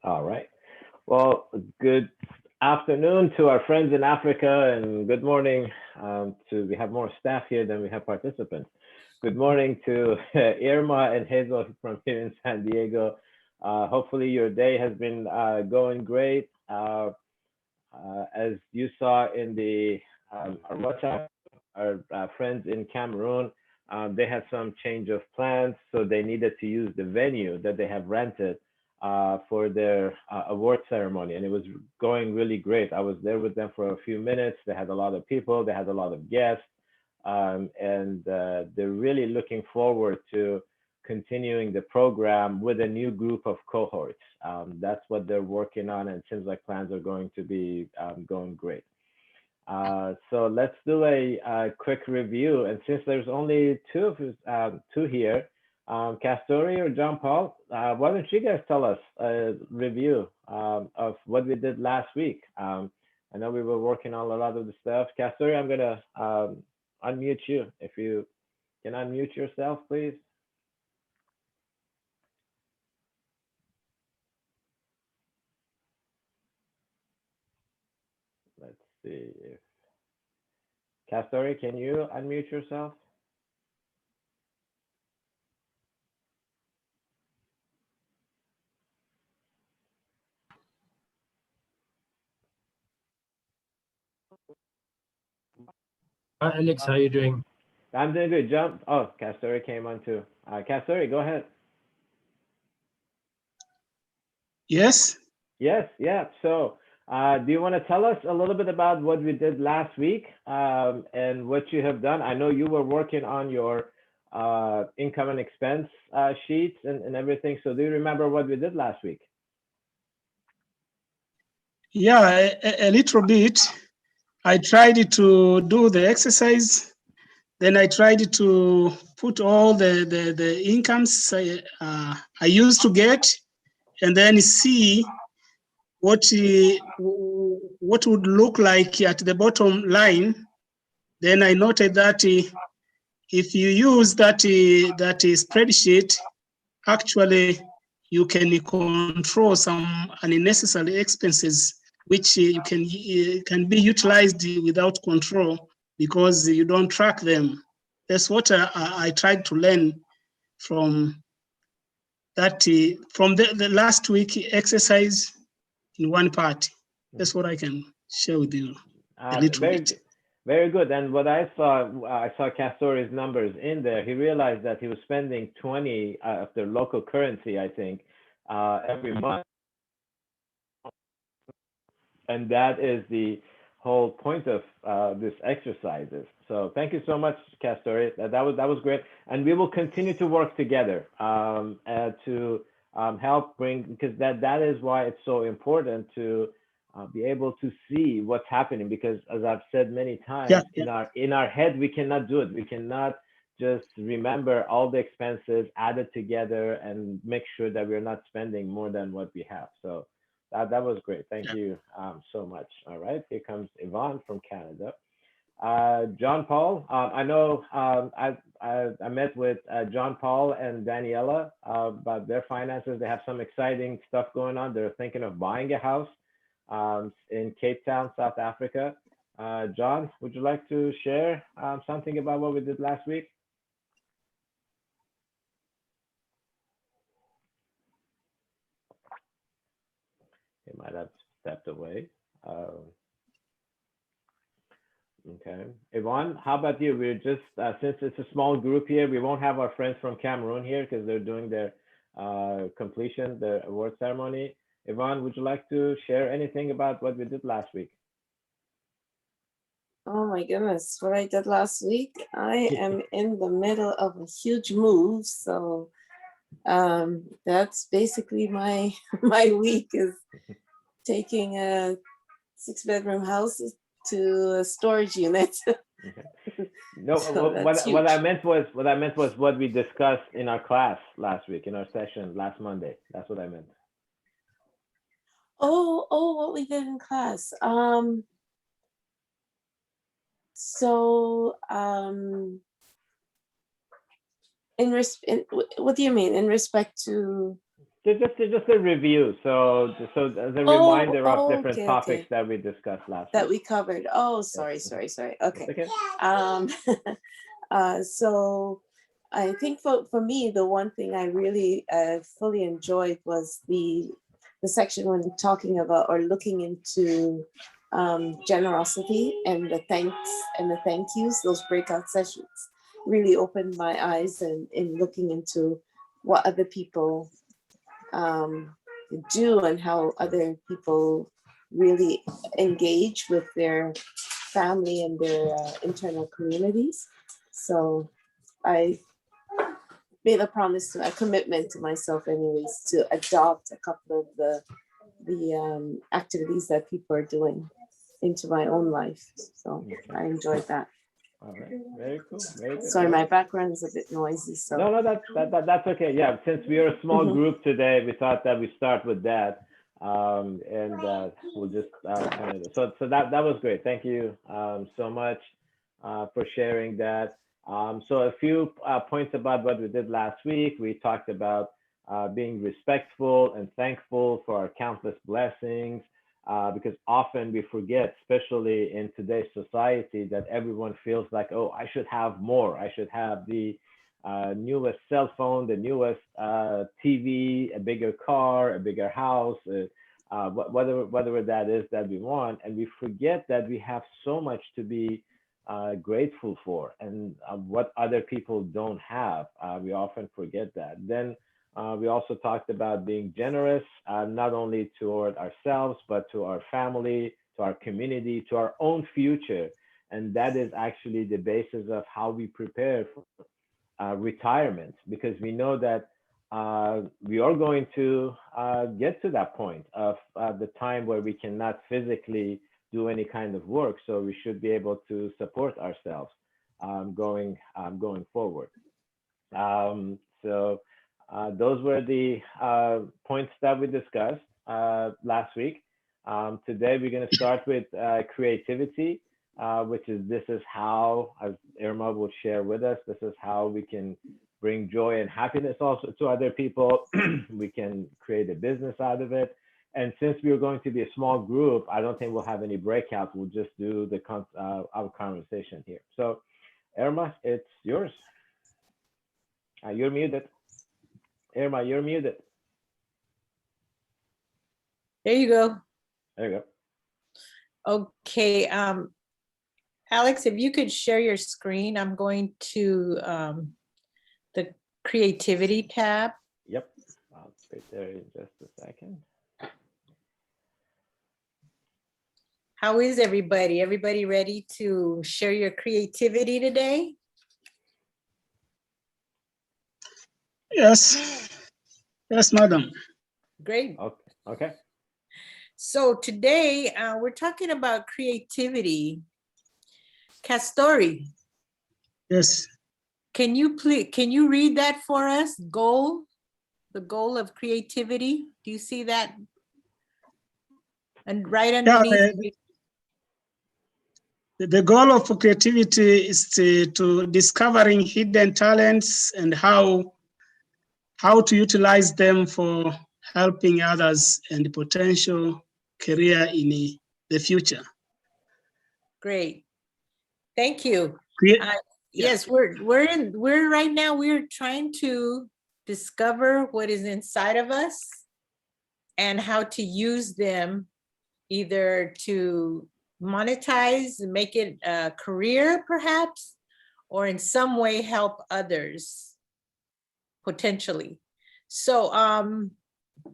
All right. Well, good afternoon to our friends in Africa, and good morning to we have more staff here than we have participants. Good morning to Irma and Hazel from here in San Diego. Hopefully, your day has been going great. As you saw in the our WhatsApp, our friends in Cameroon, they had some change of plans, so they needed to use the venue that they have rented for their award ceremony, and it was going really great. I was there with them for a few minutes. They had a lot of people, they had a lot of guests, and they're really looking forward to continuing the program with a new group of cohorts. That's what they're working on, and it seems like plans are going to be going great. So let's do a quick review. And since there's only two here, Castori or John Paul, why don't you guys tell us a review of what we did last week? I know we were working on a lot of the stuff. Castori, I'm gonna unmute you. If you can unmute yourself, please. Let's see if Castori, can you unmute yourself? Hi, Alex, how are you doing? I'm doing good. Jump. Oh, Castori came on too. Castori, go ahead. Yes. Yes, yeah. So, do you want to tell us a little bit about what we did last week and what you have done? I know you were working on your income and expense sheets and everything. So, do you remember what we did last week? Yeah, a little bit. I tried to do the exercise. Then I tried to put all the incomes I used to get, and then see what would look like at the bottom line. Then I noted that if you use that spreadsheet, actually you can control some unnecessary expenses, which can be utilized without control because you don't track them. That's what I tried to learn from that from the last week exercise in one part. That's what I can share with you a little Very, bit. very good. And what I saw Castori's numbers in there. He realized that he was spending 20 of their local currency, I think, every month, and that is the whole point of this exercises. So thank you so much, Castori. That was great, and we will continue to work together to help bring, because that is why it's so important to be able to see what's happening. Because as I've said many Yeah, times, yeah, in our head we cannot do it. We cannot just remember all the expenses, add it together, and make sure that we're not spending more than what we have. So that was great. Thank yeah. you so much. All right, here comes Yvonne from Canada. John Paul, I know I met with John Paul and Daniela about their finances. They have some exciting stuff going on. They're thinking of buying a house in Cape Town, South Africa. John, would you like to share something about what we did last week? He might have stepped away. Okay. Yvonne, how about you? We're just, since it's a small group here, we won't have our friends from Cameroon here because they're doing their completion, the award ceremony. Yvonne, would you like to share anything about what we did last week? Oh my goodness, what I did last week. I am in the middle of a huge move, so that's basically my my week is taking a 6-bedroom house to a storage unit. Okay. No, So that's what I huge. meant was what we discussed in our class last week, in our session last Monday. That's what I meant. Oh, what we did in class. So what do you mean in respect to? just a review. So as a Oh, reminder of different okay, topics okay. that we discussed last That week. we covered. Oh, sorry. Okay. Okay. Um, so I think for me, the one thing I really fully enjoyed was the section when talking about or looking into generosity and the thanks and the thank yous. Those breakout sessions really opened my eyes in looking into what other people do and how other people really engage with their family and their internal communities. So I made a commitment to myself anyways, to adopt a couple of the activities that people are doing into my own life. So I enjoyed that. All right. Very cool. Very good. Sorry, my background is a bit noisy. So No, that's okay. Yeah, since we are a small Mhm. group today, we thought that we start with that, and we'll just kind of. So that was great. Thank you so much for sharing that. So a few points about what we did last week. We talked about being respectful and thankful for our countless blessings. Because often we forget, especially in today's society, that everyone feels like, oh, I should have more. I should have the newest cell phone, the newest TV, a bigger car, a bigger house, whatever that is that we want. And we forget that we have so much to be grateful for and what other people don't have. We often forget that. Then we also talked about being generous, not only toward ourselves, but to our family, to our community, to our own future. And that is actually the basis of how we prepare for retirement, because we know that we are going to get to that point of the time where we cannot physically do any kind of work. So we should be able to support ourselves going forward. So those were the points that we discussed last week. Today we're going to start with creativity, which is this is how, as Irma will share with us, this is how we can bring joy and happiness also to other people. We can create a business out of it. And since we are going to be a small group, I don't think we'll have any breakouts. We'll just do our conversation here. So Irma, it's yours. You're muted. Irma, you're muted. There you go. There you go. Okay. Alex, if you could share your screen, I'm going to the creativity tab. Yep. I'll wait there in just a second. How is everybody? Everybody ready to share your creativity today? Yes. Yes, madam. Great. Okay. So today we're talking about creativity. Castori. Yes. Can you read that for us? The goal of creativity. Do you see that? And right underneath. Yeah, the goal of creativity is to discovering hidden talents and how to utilize them for helping others and potential career in the future. Great. Thank you. Yeah. Yes, we're right now, we're trying to discover what is inside of us and how to use them either to monetize, make it a career perhaps, or in some way help others potentially. So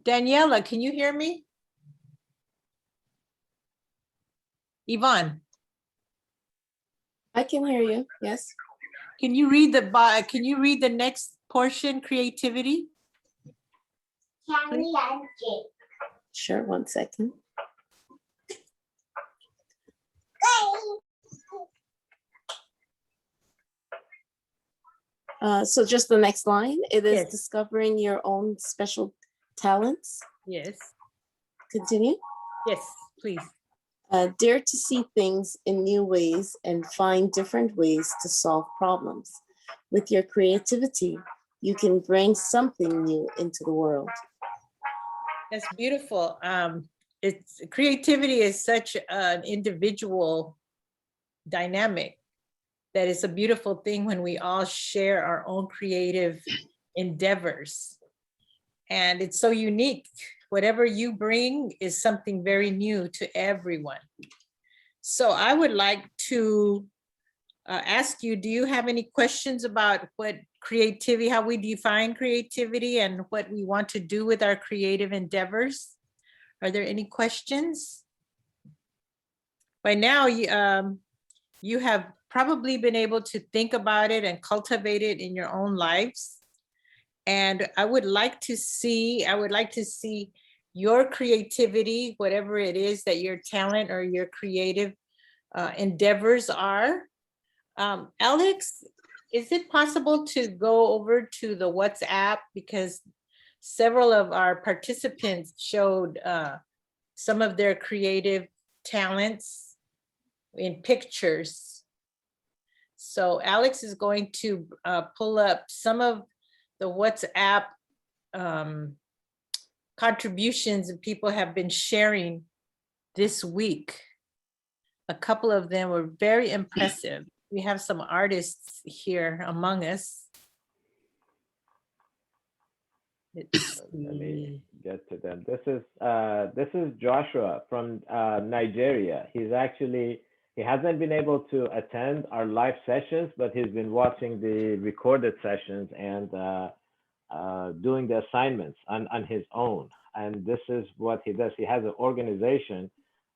Daniela, can you hear me? Yvonne. I can hear you. Yes. Can you read the next portion, creativity? Sure, 1 second. So just the next line, it is Yes. discovering your own special talents. Yes. Continue. Yes, please. Dare to see things in new ways and find different ways to solve problems. With your creativity, you can bring something new into the world. That's beautiful. It's creativity is such an individual dynamic that it's a beautiful thing when we all share our own creative endeavors. And it's so unique. Whatever you bring is something very new to everyone. So I would like to ask you, do you have any questions about what creativity, how we define creativity and what we want to do with our creative endeavors? Are there any questions? By now, you have probably been able to think about it and cultivate it in your own lives. And I would like to see your creativity, whatever it is that your talent or your creative endeavors are. Alex, is it possible to go over to the WhatsApp, because several of our participants showed some of their creative talents in pictures. So Alex is going to pull up some of the WhatsApp contributions that people have been sharing this week. A couple of them were very impressive. We have some artists here among us. Let's Let see. me get to them. This is Joshua from Nigeria. He hasn't been able to attend our live sessions, but he's been watching the recorded sessions and doing the assignments on his own. And this is what he does. He has an organization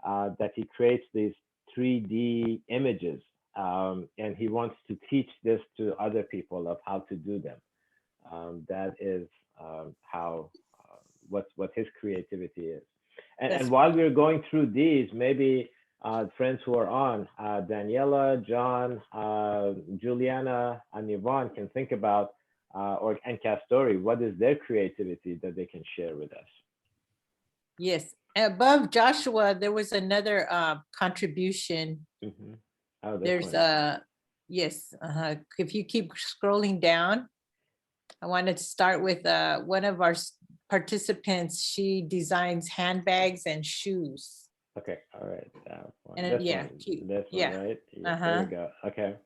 that he creates these 3D images, and he wants to teach this to other people of how to do them. That is what his creativity is. And while we're going through these, maybe friends who are on, Daniela, John, Juliana, and Yvonne can think about, and Castori, what is their creativity that they can share with us? Yes, above Joshua, there was another contribution. Mm-hmm. Oh, There's yes, if you keep scrolling down, I wanted to start with one of our participants. She designs handbags and shoes. Okay, all right. And this yeah, one, cute. this Yeah. one, right? Yeah, there we go. Okay.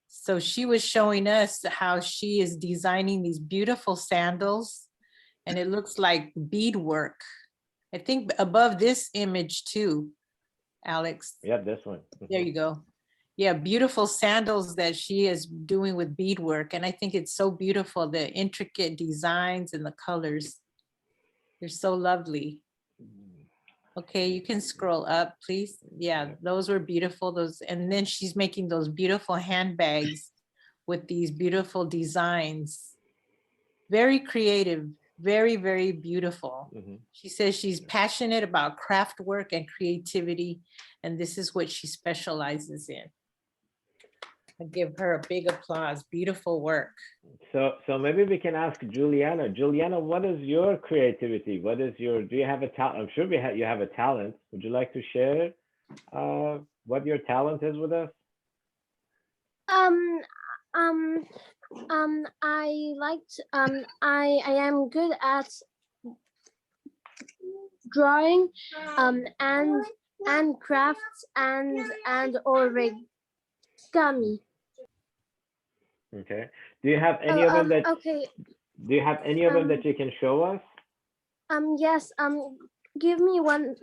So she was showing us how she is designing these beautiful sandals, and it looks like beadwork. I think above this image too, Alex. Yeah, this one. There you go. Yeah, beautiful sandals that she is doing with beadwork. And I think it's so beautiful, the intricate designs and the colors. They're so lovely. Okay, you can scroll up, please. Yeah, those were beautiful. Those, and then she's making those beautiful handbags with these beautiful designs. Very creative, very, very beautiful. Mm-hmm. She says she's passionate about craft work and creativity, and this is what she specializes in. I give her a big applause. Beautiful work. So maybe we can ask Juliana. Juliana, what is your creativity? Do you have a talent? I'm sure you have a talent. Would you like to share what your talent is with us? I am good at drawing, and crafts and origami. Okay. Do you have any of them that? Okay. Do you have any of them that you can show us? Yes. Give me one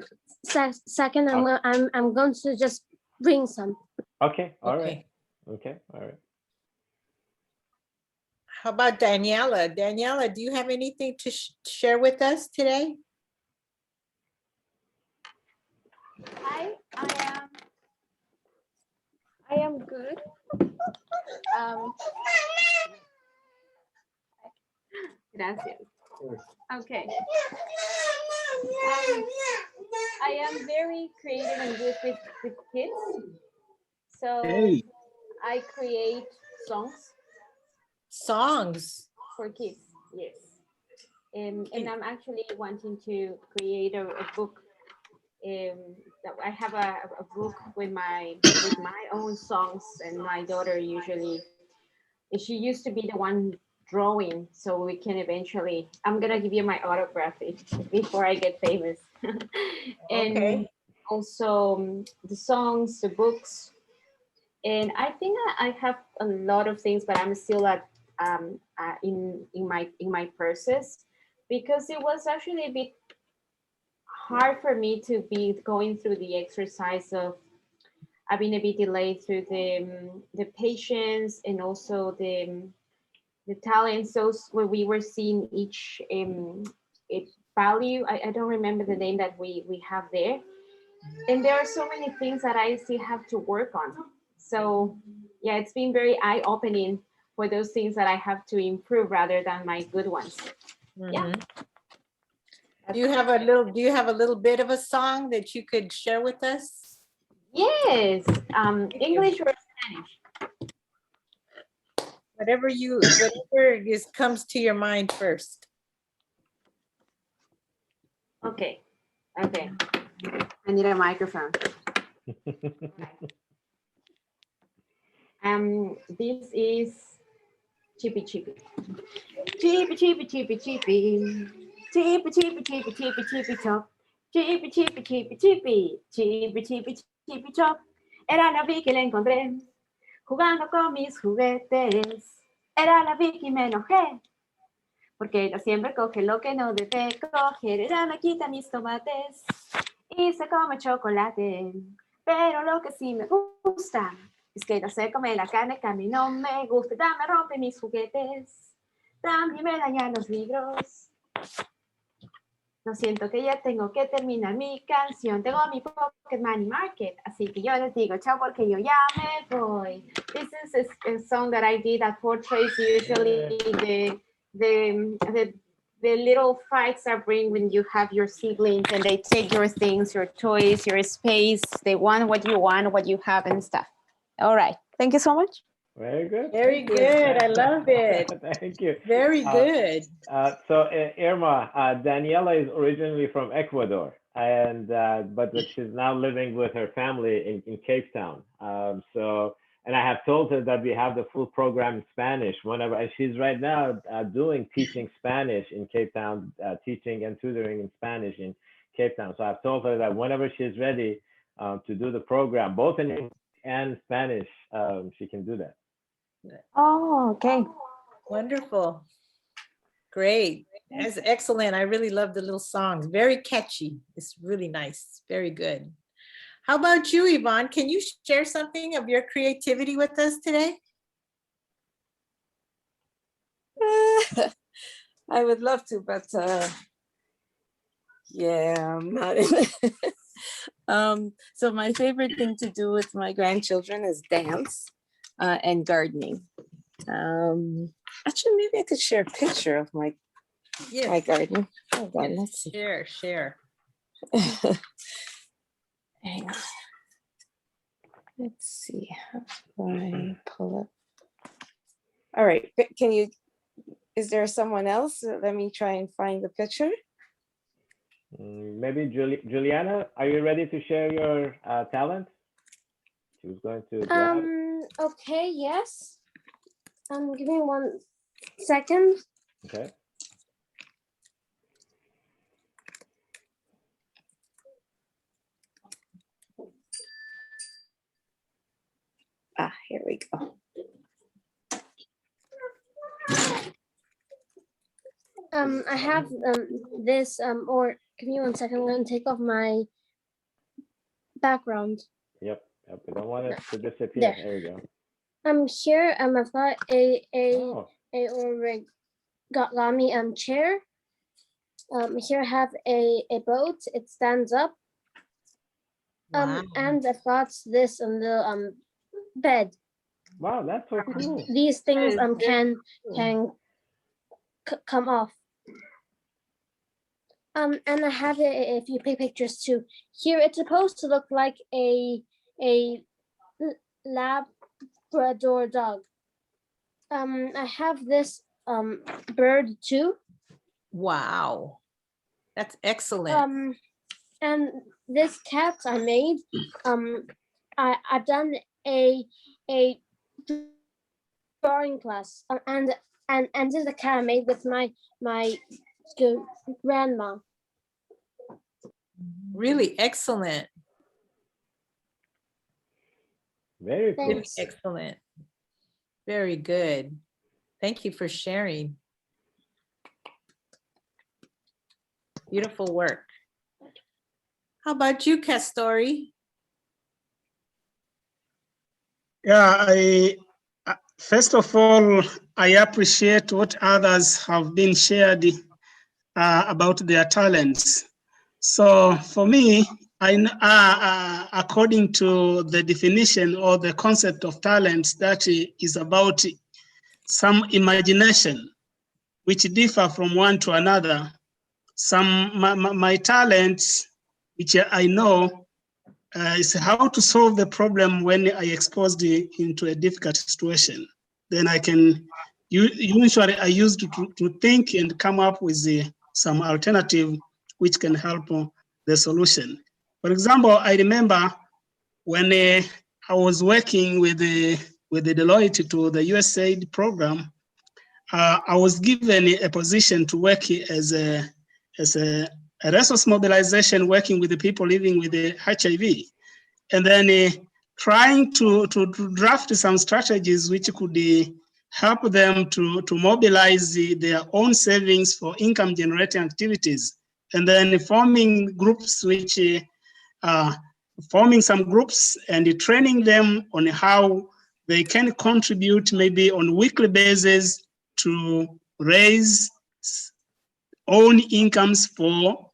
second. I'm going to just bring some. Okay. All right. Okay. Okay. All right. How about Daniela? Daniela, do you have anything to share with us today? Hi, I am good. Gracias. Okay. I am very creative and good with kids. So Hey. I create songs Songs. for kids. Yes. And I'm actually wanting to create a book. I have a book with my own songs, and my daughter usually, she used to be the one drawing so we can eventually, I'm gonna give you my autograph before I get famous. And Okay. also the songs, the books. And I think I have a lot of things, but I'm still at in my purses, because it was actually a bit hard for me to be going through the exercise of. I've been a bit delayed through the patience and also the talents. Those where we were seeing each value. I don't remember the name that we have there, and there are so many things that I still have to work on. So yeah, it's been very eye-opening for those things that I have to improve rather than my good ones. Yeah. Mhm. Do you have a little bit of a song that you could share with us? Yes. English or Spanish? Whatever comes to your mind first. Okay. Okay. I need a microphone. This is Chippy Chippy. Chippy Chippy Chippy Chippy. Chippy Chippy Chippy Chippy Chippy Chop. Chippy Chippy Chippy Chippy. Chippy Chippy Chippy Chop. Era la Vicky, la encontré jugando con mis juguetes. Era la Vicky, me enojé porque ella siempre coge lo que no debe coger. Ella me quita mis tomates y se come chocolate. Pero lo que sí me gusta es que ella se come la carne que a mí no me gusta. Ya me rompe mis juguetes. También me dañan los libros. No siento que ya tengo que terminar mi canción. Tengo mi Pocket Money Market. Así que yo les digo chao porque yo ya me voy. This is a song that I did that portrays usually the little fights that bring when you have your siblings and they take your things, your toys, your space. They want what you have and stuff. All right. Thank you so much. Very good. Very good. I love it. Thank you. Very good. So Irma, Daniela is originally from Ecuador, and but she's now living with her family in Cape Town. And I have told her that we have the full program in Spanish. Whenever and she's right now teaching Spanish in Cape Town, teaching and tutoring in Spanish in Cape Town. So I've told her that whenever she's ready to do the program, both in English and Spanish, she can do that. Oh, okay. Wonderful. Great. That's excellent. I really love the little songs. Very catchy. It's really nice. Very good. How about you, Yvonne? Can you share something of your creativity with us today? I would love to, but yeah, I'm not in it. So my favorite thing to do with my grandchildren is dance and gardening. Actually, maybe I could share a picture of my garden. Hold on, let's see. Share. Hang on. Let's see. How do I pull up? All right. Is there someone else? Let me try and find the picture. Maybe Juliana, are you ready to share your talent? She was going to grab. Okay, yes. Give me 1 second. Okay. Here we go. I have this or give me 1 second. I'm going to take off my background. Yep. We don't want it to disappear. There. There we go. Here I've got a origami chair. Here I have a boat. It stands up. Wow. And I've got this on the bed. Wow, that's so cool. These things can come off. And I have a few pictures too. Here it's supposed to look like a Labrador dog. I have this bird too. Wow. That's excellent. And this cat I made. I've done a drawing class, and and this is a cat I made with my grandma. Really excellent. Very cool. Really Thanks. excellent. Very good. Thank you for sharing. Beautiful work. How about you, Castori? Yeah, first of all, I appreciate what others have been shared about their talents. So for me, according to the definition or the concept of talents, that is about some imagination, which differ from one to another. My talents, which I know, is how to solve the problem when I exposed into a difficult situation. Then I can, usually I used to think and come up with some alternative which can help the solution. For example, I remember when I was working with the Deloitte to the USAID program, I was given a position to work as a resource mobilization, working with the people living with the HIV, and then trying to draft some strategies which could help them to mobilize their own savings for income generating activities, and then forming groups which forming some groups and training them on how they can contribute maybe on a weekly basis to raise own incomes for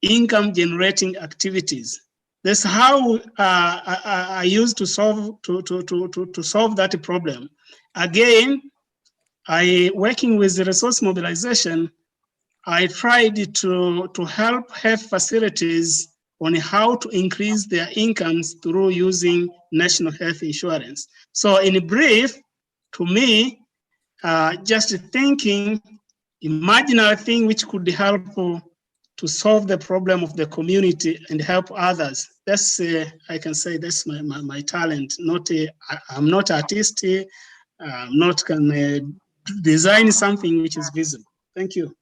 income generating activities. That's how I used to solve that problem. Again, working with the resource mobilization, I tried to help health facilities on how to increase their incomes through using national health insurance. So in brief, to me, just thinking, imagine a thing which could help to solve the problem of the community and help others. That's, I can say that's my talent. I'm not artist, I'm not can design something which is visible. Thank you.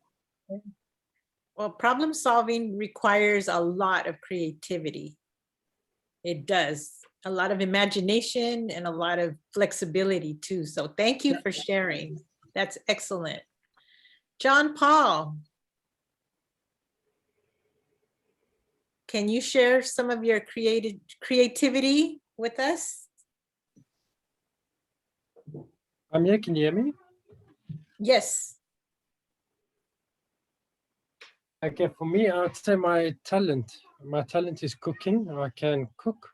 Well, problem solving requires a lot of creativity. It does. A lot of imagination and a lot of flexibility too. So thank you for sharing. That's excellent. John Paul, can you share some of your creativity with us? I'm here, can you hear me? Yes. Okay, for me, I'd say my talent is cooking. I can cook.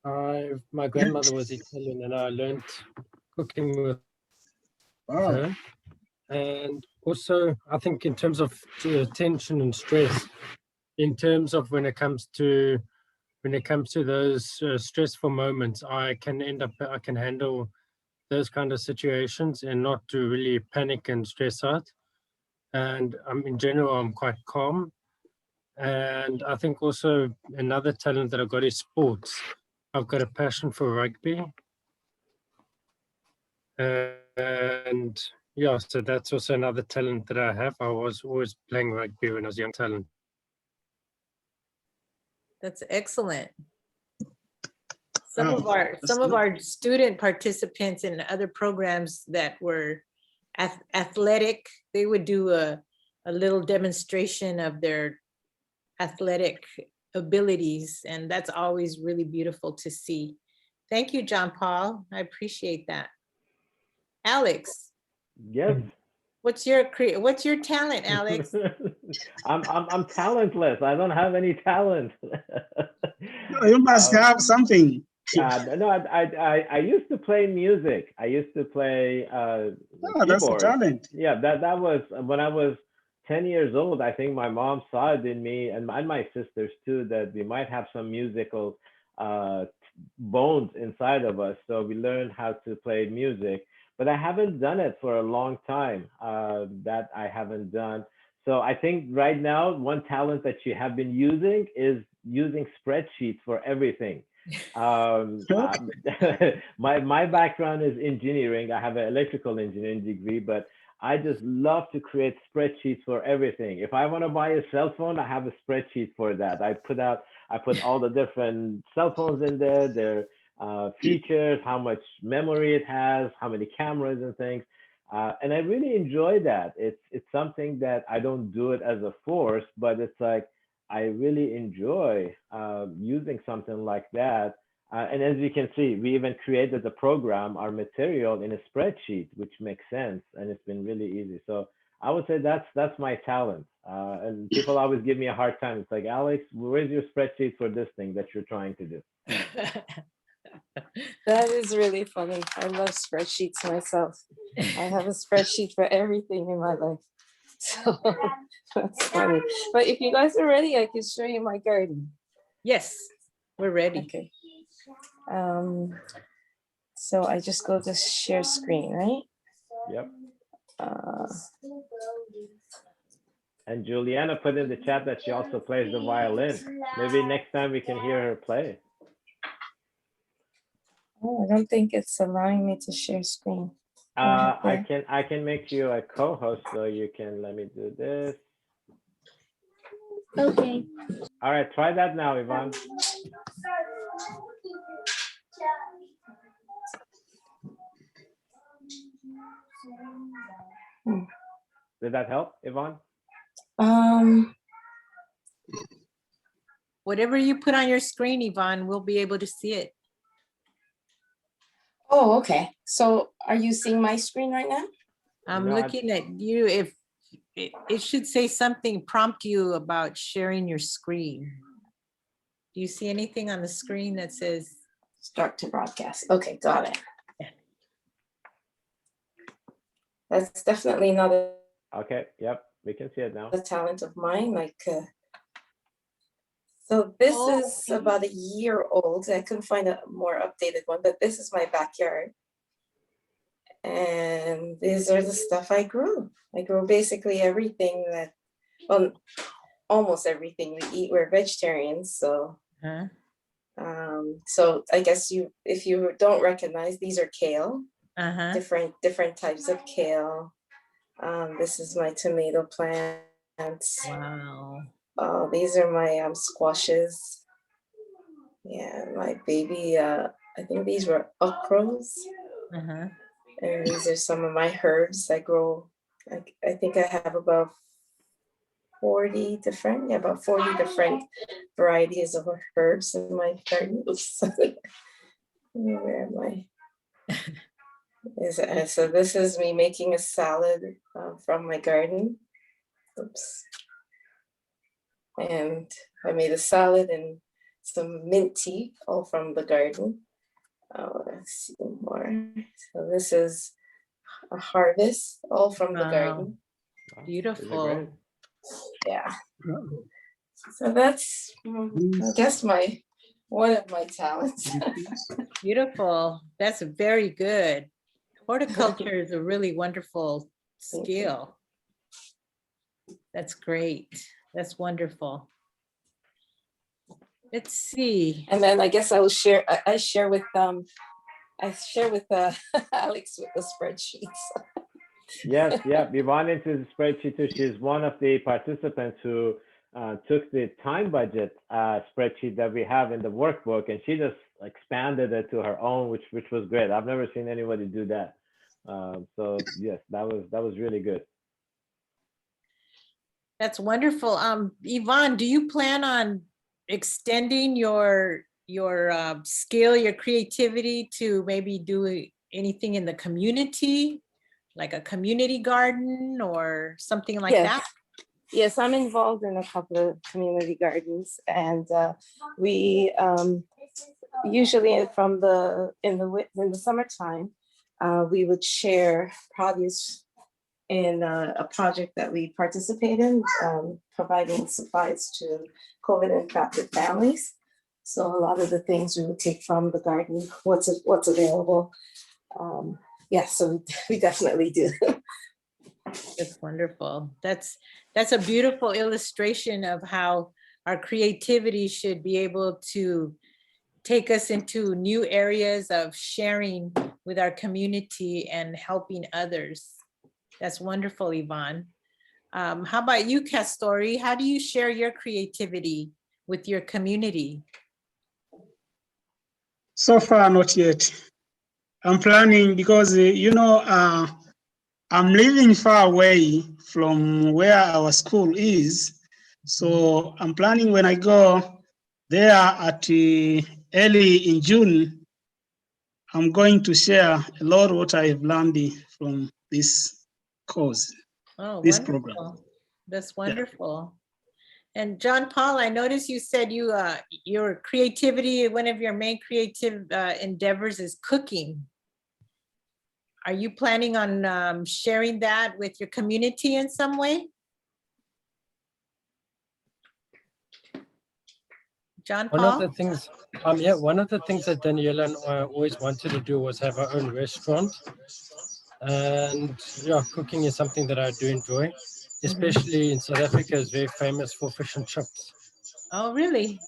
My grandmother was Italian and I learned cooking with her. And also, I think in terms of tension and stress, in terms of when it comes to those stressful moments, I can handle those kind of situations and not to really panic and stress out. And in general, I'm quite calm. And I think also another talent that I've got is sports. I've got a passion for rugby. And yeah, so that's also another talent that I have. I was always playing rugby when I was a young talent. That's excellent. Some of our student participants in other programs that were athletic, they would do a little demonstration of their athletic abilities, and that's always really beautiful to see. Thank you, John Paul. I appreciate that. Alex. Yes. What's your talent, Alex? I'm talentless. I don't have any talent. No, you must have something. No, I used to play music. I used to play That's a talent. Yeah, that was when I was 10 years old. I think my mom saw it in me and my sisters too, that we might have some musical bones inside of us. So we learned how to play music, but I haven't done it for a long time. That I haven't done. So I think right now, one talent that you have been using is using spreadsheets for everything. My background is engineering. I have an electrical engineering degree, but I just love to create spreadsheets for everything. If I want to buy a cell phone, I have a spreadsheet for that. I put all the different cell phones in there, their features, how much memory it has, how many cameras and things. And I really enjoy that. It's something that I don't do it as a force, but it's like I really enjoy using something like that. And as you can see, we even created the program, our material in a spreadsheet, which makes sense, and it's been really easy. So I would say that's my talent. And people always give me a hard time. It's like, Alex, where's your spreadsheet for this thing that you're trying to do? That is really funny. I love spreadsheets myself. I have a spreadsheet for everything in my life. So that's funny. But if you guys are ready, I can show you my garden. Yes, we're ready. Okay. So I just go to share screen, right? Yep. Uh, And Juliana put in the chat that she also plays the violin. Maybe next time we can hear her play. oh, I don't think it's allowing me to share screen. I can make you a co-host, so you can let me do this. Okay. All right, try that now, Yvonne. Did that help, Yvonne? Whatever you put on your screen, Yvonne, we'll be able to see it. Oh, okay. So are you seeing my screen right now? I'm No, I- looking at you. If it should say something, prompt you about sharing your screen. Do you see anything on the screen that says? Start to broadcast. Okay, got it. That's definitely not Okay, yep, we can see it now. a talent of mine. So this Oh, is about a year old. I couldn't find a more updated one, but this is my backyard. And these are the stuff I grew. I grew basically everything that, well, almost everything we eat. We're vegetarians, so huh? so I guess if you don't recognize, these are kale, Uh-huh. different types of kale. This is my tomato plants. Wow. These are my squashes. Yeah, my baby, I think these were okras. Uh-huh. And these are some of my herbs I grow. I think I have about 40 different varieties of herbs in my garden. Oops. Where am I? So this is me making a salad from my garden. Oops. And I made a salad and some mint tea, all from the garden. Let's see more. So this is a harvest, all from the Wow. garden. Wow, these are great. Beautiful. Yeah. So that's, I guess, one of my talents. Beautiful. That's very good. Horticulture is a really wonderful Thank you. skill. That's great. That's wonderful. Let's see. And then I guess I will share. I share with Alex with the spreadsheets. Yes, yeah, Yvonne into the spreadsheet too. She's one of the participants who took the time budget spreadsheet that we have in the workbook, and she just expanded it to her own, which was great. I've never seen anybody do that. So yes, that was really good. That's wonderful. Yvonne, do you plan on extending your skill, your creativity to maybe do anything in the community, like a community garden or something like that? Yes, I'm involved in a couple of community gardens, and we usually in the summertime, we would share produce in a project that we participate in, providing supplies to COVID impacted families. So a lot of the things we would take from the garden, what's available. Yeah, so we definitely do. That's wonderful. That's a beautiful illustration of how our creativity should be able to take us into new areas of sharing with our community and helping others. That's wonderful, Yvonne. How about you, Castori? How do you share your creativity with your community? So far, not yet. I'm planning because, I'm living far away from where our school is. So I'm planning when I go there at early in June, I'm going to share a lot what I have learned from this course, Oh, this program. wonderful. That's wonderful. And John Paul, I noticed you said your creativity, one of your main creative endeavors is cooking. Are you planning on sharing that with your community in some way? John One of Paul? the things, one of the things that Daniela and I always wanted to do was have our own restaurant. And yeah, cooking is something that I do enjoy, especially in South Africa is very famous for fish and chips. Oh, really?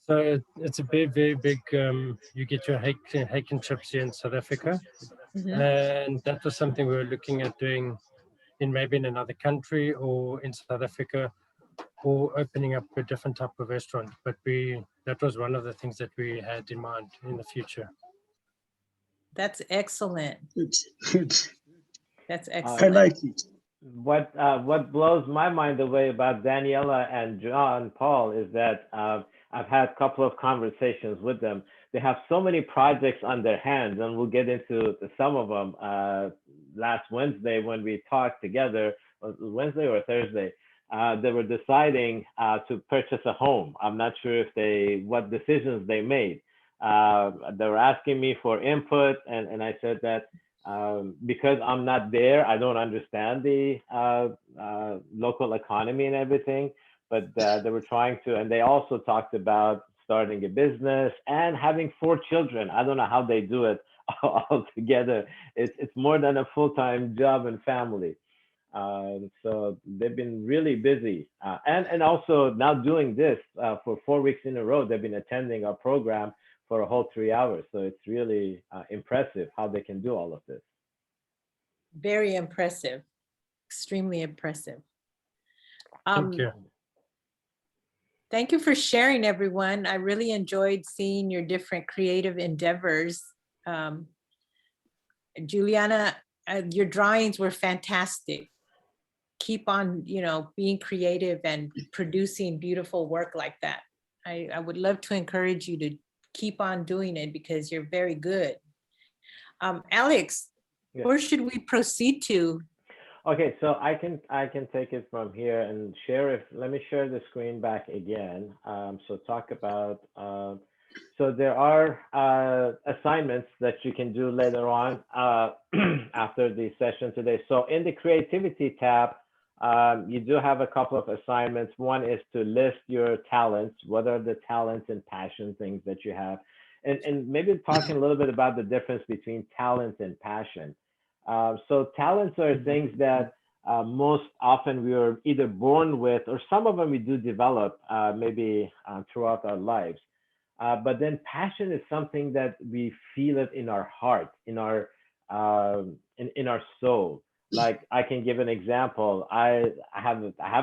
So it's a very, very big, you get your hake and chips here in South Africa. Mhm. And that was something we were looking at doing maybe in another country or in South Africa, or opening up a different type of restaurant. But that was one of the things that we had in mind in the future. That's excellent. Good, good. That's I excellent. like it. What blows my mind away about Daniela and John Paul is that I've had a couple of conversations with them. They have so many projects on their hands, and we'll get into some of them. Last Wednesday when we talked together, Wednesday or Thursday, they were deciding to purchase a home. I'm not sure what decisions they made. They were asking me for input, and I said that because I'm not there, I don't understand the local economy and everything. But they were trying to, and they also talked about starting a business and having 4 children. I don't know how they do it all together. It's more than a full-time job and family. So they've been really busy, and also now doing this for 4 weeks in a row. They've been attending our program for a whole 3 hours. So it's really impressive how they can do all of this. Very impressive. Extremely impressive. Thank you. Thank you for sharing, everyone. I really enjoyed seeing your different creative endeavors. Juliana, your drawings were fantastic. Keep on, being creative and producing beautiful work like that. I would love to encourage you to keep on doing it because you're very good. Alex, Yeah. where should we proceed to? Okay, so I can take it from here and share. Let me share the screen back again. So talk about. So there are assignments that you can do later on after the session today. So in the creativity tab, you do have a couple of assignments. One is to list your talents. What are the talents and passion things that you have? And maybe talking a little bit about the difference between talent and passion. So talents are things that most often we are either born with, or some of them we do develop maybe throughout our lives. But then passion is something that we feel it in our heart, in our soul. Like I can give an example. I have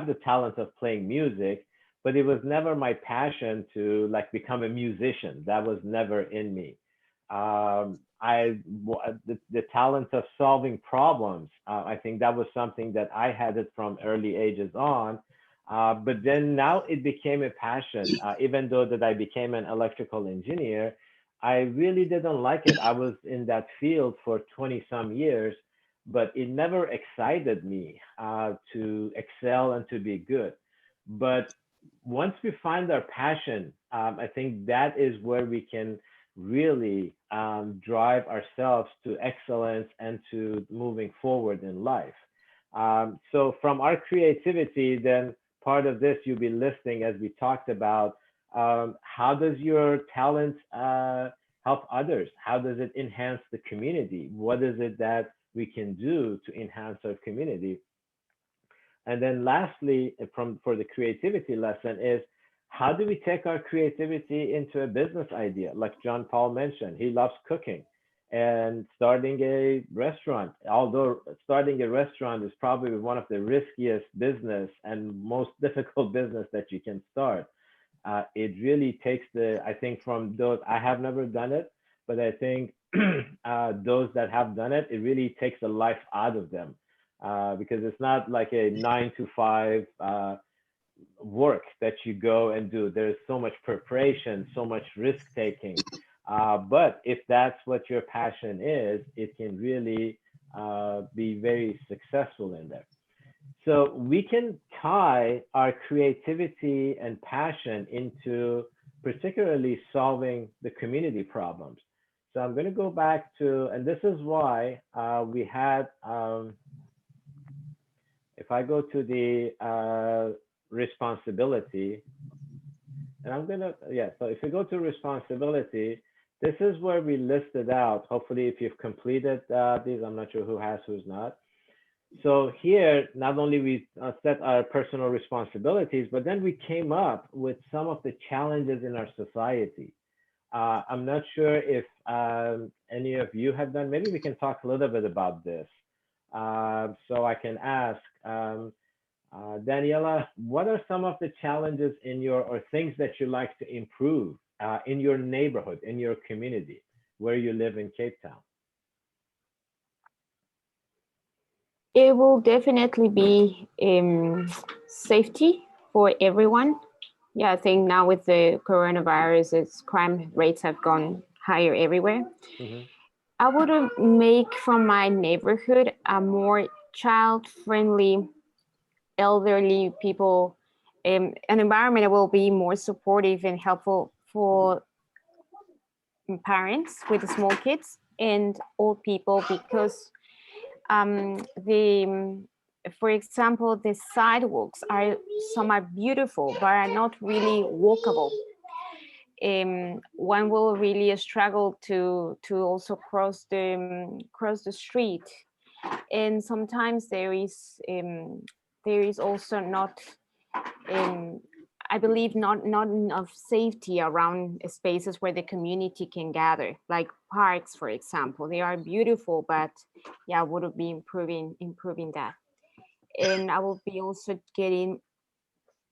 the talent of playing music, but it was never my passion to become a musician. That was never in me. The talent of solving problems. I think that was something that I had it from early ages on. But then now it became a passion. Even though that I became an electrical engineer, I really didn't like it. I was in that field for 20 some years, but it never excited me to excel and to be good. But once we find our passion, I think that is where we can really drive ourselves to excellence and to moving forward in life. So from our creativity, then part of this you'll be listing, as we talked about, how does your talent help others? How does it enhance the community? What is it that we can do to enhance our community? And then lastly, for the creativity lesson is, how do we take our creativity into a business idea? Like John Paul mentioned, he loves cooking and starting a restaurant. Although starting a restaurant is probably one of the riskiest business and most difficult business that you can start. It really takes I think from those, I have never done it, but I think those that have done it, it really takes the life out of them, because it's not like a 9 to 5 work that you go and do. There's so much preparation, so much risk taking. But if that's what your passion is, it can really be very successful in there. So we can tie our creativity and passion into particularly solving the community problems. So I'm going to go back to, and this is why we had, if I go to the responsibility, and I'm gonna, yeah, so if you go to responsibility, this is where we listed out, hopefully if you've completed these, I'm not sure who has, who's not. So here, not only we set our personal responsibilities, but then we came up with some of the challenges in our society. I'm not sure if any of you have done, maybe we can talk a little bit about this. So I can ask, Daniela, what are some of the challenges in your, or things that you like to improve in your neighborhood, in your community, where you live in Cape Town? It will definitely be safety for everyone. Yeah, I think now with the coronavirus, its crime rates have gone higher everywhere. Mhm. I would make from my neighborhood a more child-friendly, elderly people, an environment that will be more supportive and helpful for parents with small kids and old people, because for example, the sidewalks some are beautiful, but are not really walkable. One will really struggle to also cross the street, and sometimes there is also not, I believe, not enough safety around spaces where the community can gather, like parks, for example. They are beautiful, but yeah, I would be improving that. And I will be also getting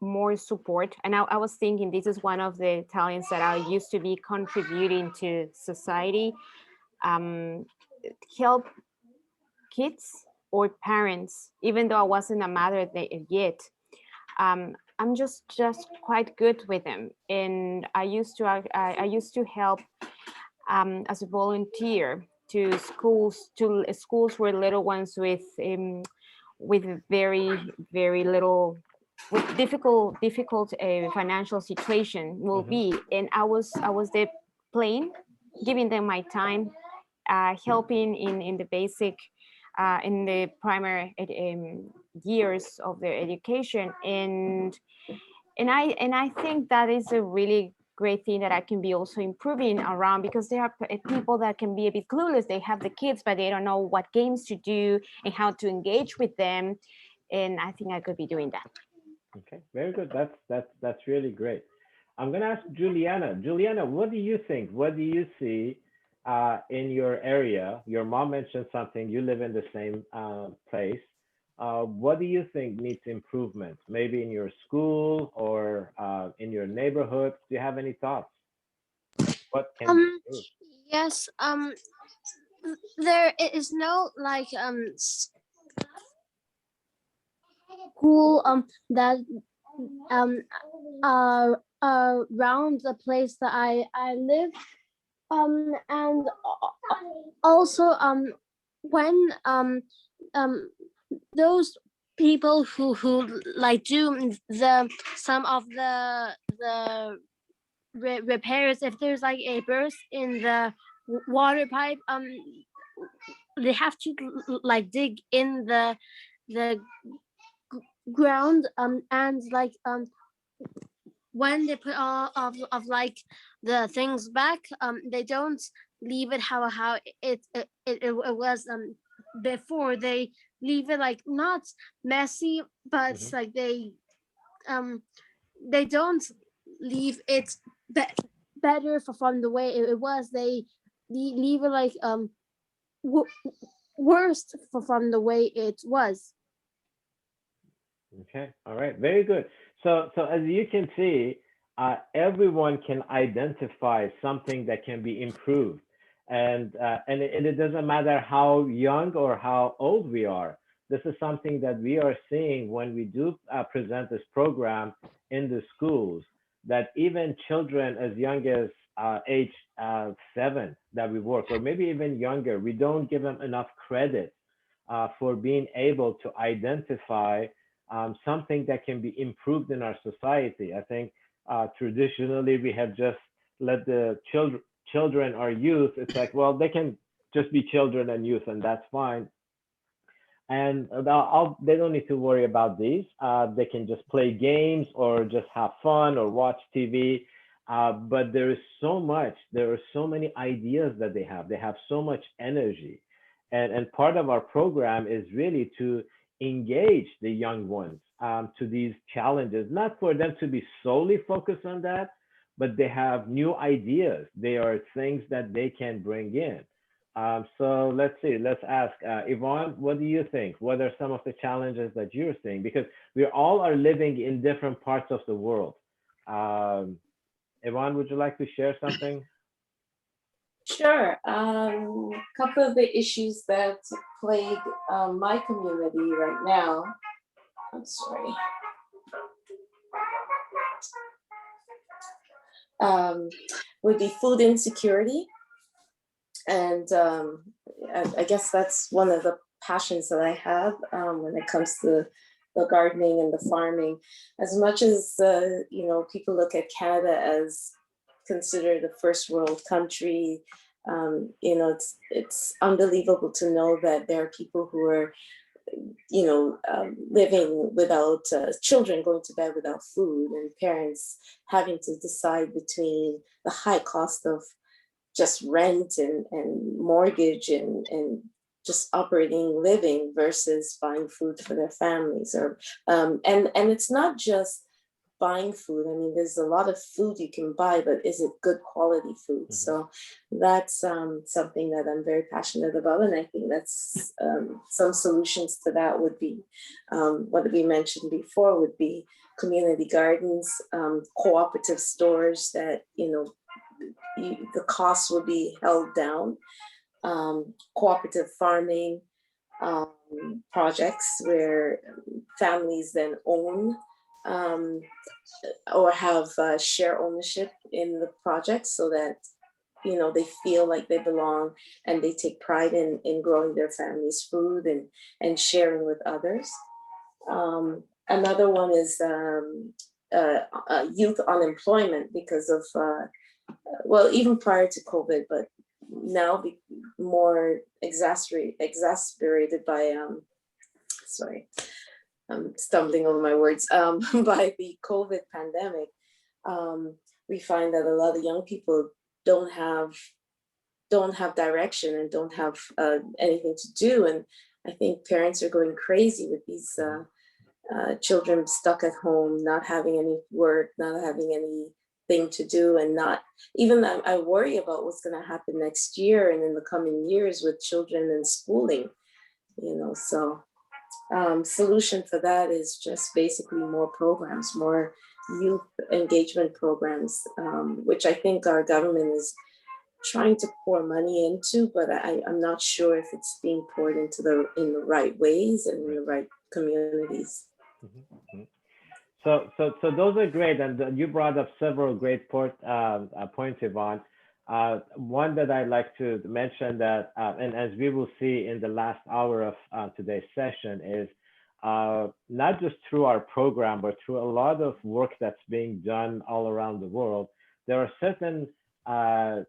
more support. And I was thinking this is one of the talents that I used to be contributing to society. Help kids or parents, even though I wasn't a mother yet. I'm just quite good with them, and I used to help as a volunteer to schools where little ones with very little, with difficult financial situation will be, and I was there playing, giving them my time, helping in the basic in the primary years of their education, and I think that is a really great thing that I can be also improving around, because there are people that can be a bit clueless. They have the kids, but they don't know what games to do and how to engage with them, and I think I could be doing that. Okay, very good. That's really great. I'm gonna ask Juliana. Juliana, what do you think? What do you see in your area? Your mom mentioned something. You live in the same place. What do you think needs improvement? Maybe in your school or in your neighborhood? Do you have any thoughts? What can be improved? Yes, there is no like school that around the place that I live, and also when those people who like do the some of the repairs, if there's like a burst in the water pipe, they have to like dig in the ground, and like when they put all of like the things back, they don't leave it how it was before. They leave it like not messy, but Mhm. like they don't leave it better from the way it was. They leave it like worst from the way it was. Okay, all right, very good. So as you can see, everyone can identify something that can be improved, and it doesn't matter how young or how old we are. This is something that we are seeing when we do present this program in the schools. That even children as young as age 7 that we work, or maybe even younger, we don't give them enough credit for being able to identify something that can be improved in our society. I think traditionally we have just let the children or youth, it's like, well, they can just be children and youth, and that's fine. And they don't need to worry about these. They can just play games or just have fun or watch TV. But there is so much, there are so many ideas that they have. They have so much energy. And part of our program is really to engage the young ones to these challenges, not for them to be solely focused on that, but they have new ideas. They are things that they can bring in. So let's see, let's ask Yvonne, what do you think? What are some of the challenges that you're seeing? Because we all are living in different parts of the world. Yvonne, would you like to share something? Sure. Couple of the issues that plague my community right now. I'm sorry. Would be food insecurity. And I guess that's one of the passions that I have when it comes to the gardening and the farming. As much as, people look at Canada as considered a first world country, it's unbelievable to know that there are people who are living without children going to bed without food, and parents having to decide between the high cost of just rent and mortgage and just operating living versus buying food for their families. Or and it's not just buying food. I mean, there's a lot of food you can buy, but is it good quality food? Mm-hmm. So that's something that I'm very passionate about, and I think that's some solutions to that would be what we mentioned before would be community gardens, cooperative stores that the costs will be held down, cooperative farming projects where families then own or have share ownership in the project so that they feel like they belong and they take pride in growing their family's food and sharing with others. Another one is youth unemployment because of even prior to COVID, but now more exacerbated by I'm stumbling over my words, by the COVID pandemic. We find that a lot of young people don't have direction and don't have anything to do. And I think parents are going crazy with these children stuck at home, not having any work, not having anything to do, and not even I worry about what's going to happen next year and in the coming years with children and schooling, so solution for that is just basically more programs, more youth engagement programs, which I think our government is trying to pour money into, but I'm not sure if it's being poured into in the right ways and in the right communities. Mm-hmm. So those are great, and you brought up several great points, Yvonne. One that I'd like to mention that, and as we will see in the last hour of today's session, is not just through our program, but through a lot of work that's being done all around the world, there are certain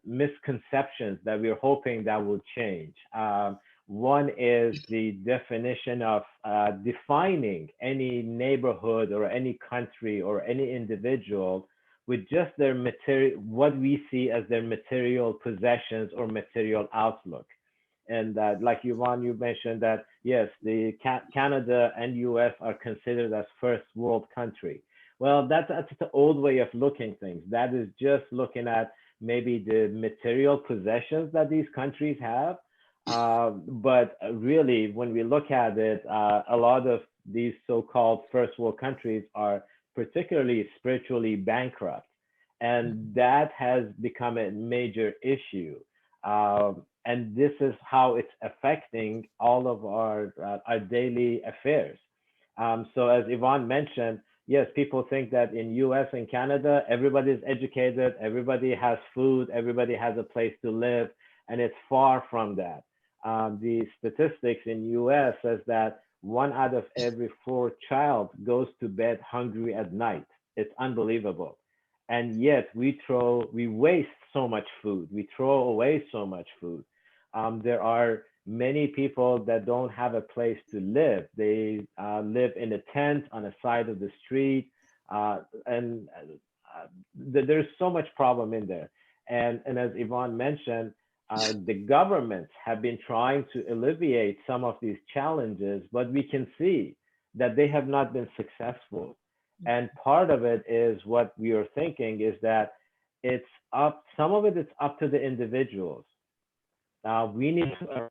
misconceptions that we're hoping that will change. One is the definition of defining any neighborhood or any country or any individual with just their material, what we see as their material possessions or material outlook. And like Yvonne, you mentioned that, yes, the Canada and US are considered as first world country. Well, that's the old way of looking things. That is just looking at maybe the material possessions that these countries have. But really, when we look at it, a lot of these so-called first world countries are particularly spiritually bankrupt. And that has become a major issue. And this is how it's affecting all of our daily affairs. So as Yvonne mentioned, yes, people think that in US and Canada, everybody's educated, everybody has food, everybody has a place to live, and it's far from that. The statistics in US says that 1 out of every 4 child goes to bed hungry at night. It's unbelievable. And yet we waste so much food. We throw away so much food. There are many people that don't have a place to live. They live in a tent on the side of the street, and there's so much problem in there. And as Yvonne mentioned, the governments have been trying to alleviate some of these challenges, but we can see that they have not been successful. And part of it is what we are thinking is that some of it is up to the individuals. We need to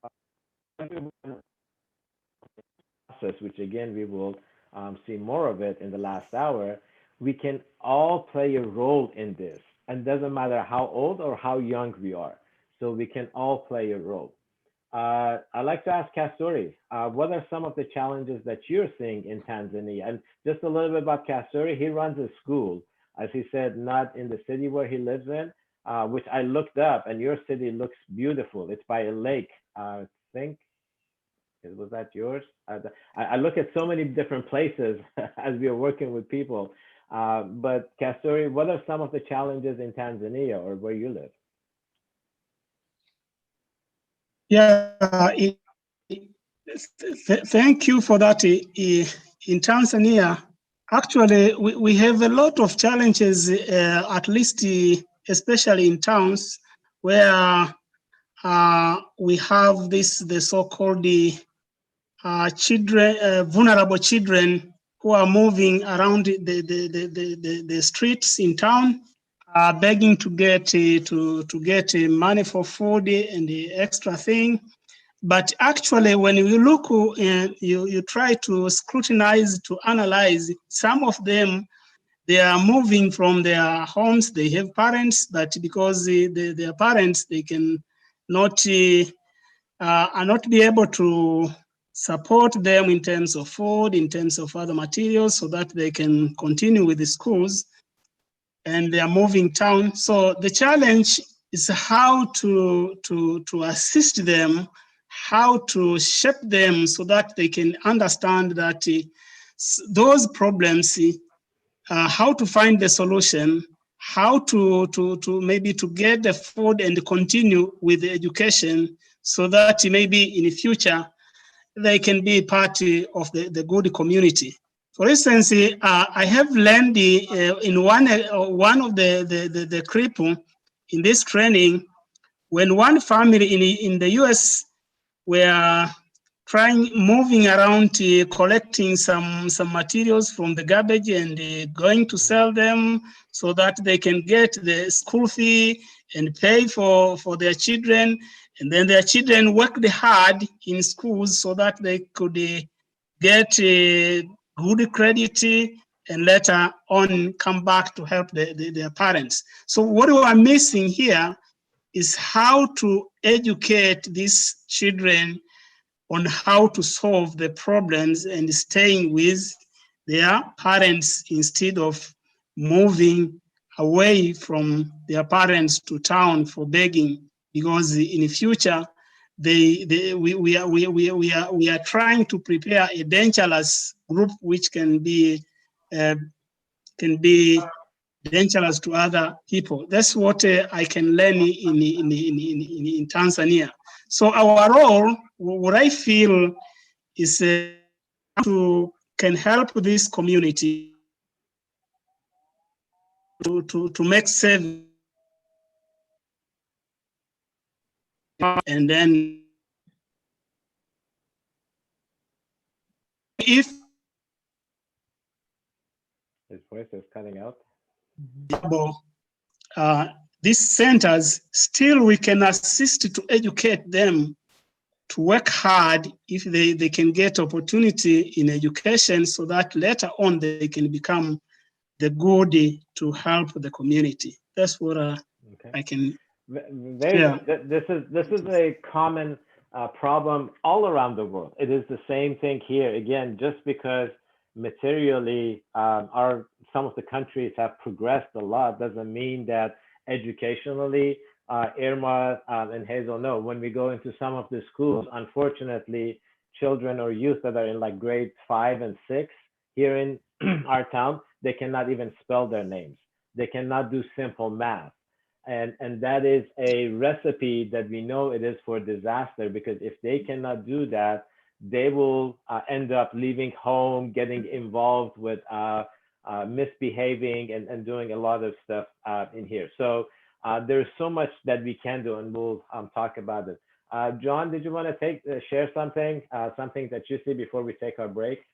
process, which again, we will see more of it in the last hour. We can all play a role in this, and doesn't matter how old or how young we are. So we can all play a role. I'd like to ask Kasturi, what are some of the challenges that you're seeing in Tanzania? And just a little bit about Kasturi, he runs a school, as he said, not in the city where he lives in, which I looked up, and your city looks beautiful. It's by a lake, I think. Was that yours? I look at so many different places as we are working with people. But Kasturi, what are some of the challenges in Tanzania or where you live? Yeah, thank you for that. In Tanzania, actually, we have a lot of challenges, at least especially in towns where we have the so-called children, vulnerable children who are moving around the streets in town, begging to get money for food and the extra thing. But actually, when you look and you try to scrutinize, to analyze, some of them, they are moving from their homes. They have parents, but because their parents, they can not are not be able to support them in terms of food, in terms of other materials, so that they can continue with the schools, and they are moving town. So the challenge is how to assist them, how to shape them so that they can understand that those problems, how to find the solution, how to maybe to get the food and continue with the education, so that maybe in the future they can be part of the good community. For instance, I have learned in one of the cripple in this training, when one family in the US were moving around collecting some materials from the garbage and going to sell them so that they can get the school fee and pay for their children. And then their children worked hard in schools so that they could get good credit and later on come back to help their parents. So what we are missing here is how to educate these children on how to solve the problems and staying with their parents instead of moving away from their parents to town for begging, because in the future we are trying to prepare a dangerous group which can be dangerous to other people. That's what I can learn in Tanzania. So our role, what I feel, is to can help this community to make safe, and then if His voice is cutting out. uh, these centers, still we can assist to educate them to work hard if they can get opportunity in education so that later on they can become the good to help the community. That's what Okay. I can. Very Yeah. good. This is a common problem all around the world. It is the same thing here. Again, just because materially some of the countries have progressed a lot doesn't mean that educationally, Irma and Hazel know. When we go into some of the schools, unfortunately, children or youth that are in like grade 5 and 6 here in our town, they cannot even spell their names. They cannot do simple math. And that is a recipe that we know it is for disaster, because if they cannot do that, they will end up leaving home, getting involved with misbehaving and doing a lot of stuff in here. So there's so much that we can do, and we'll talk about it. John, did you want to share something that you see before we take our break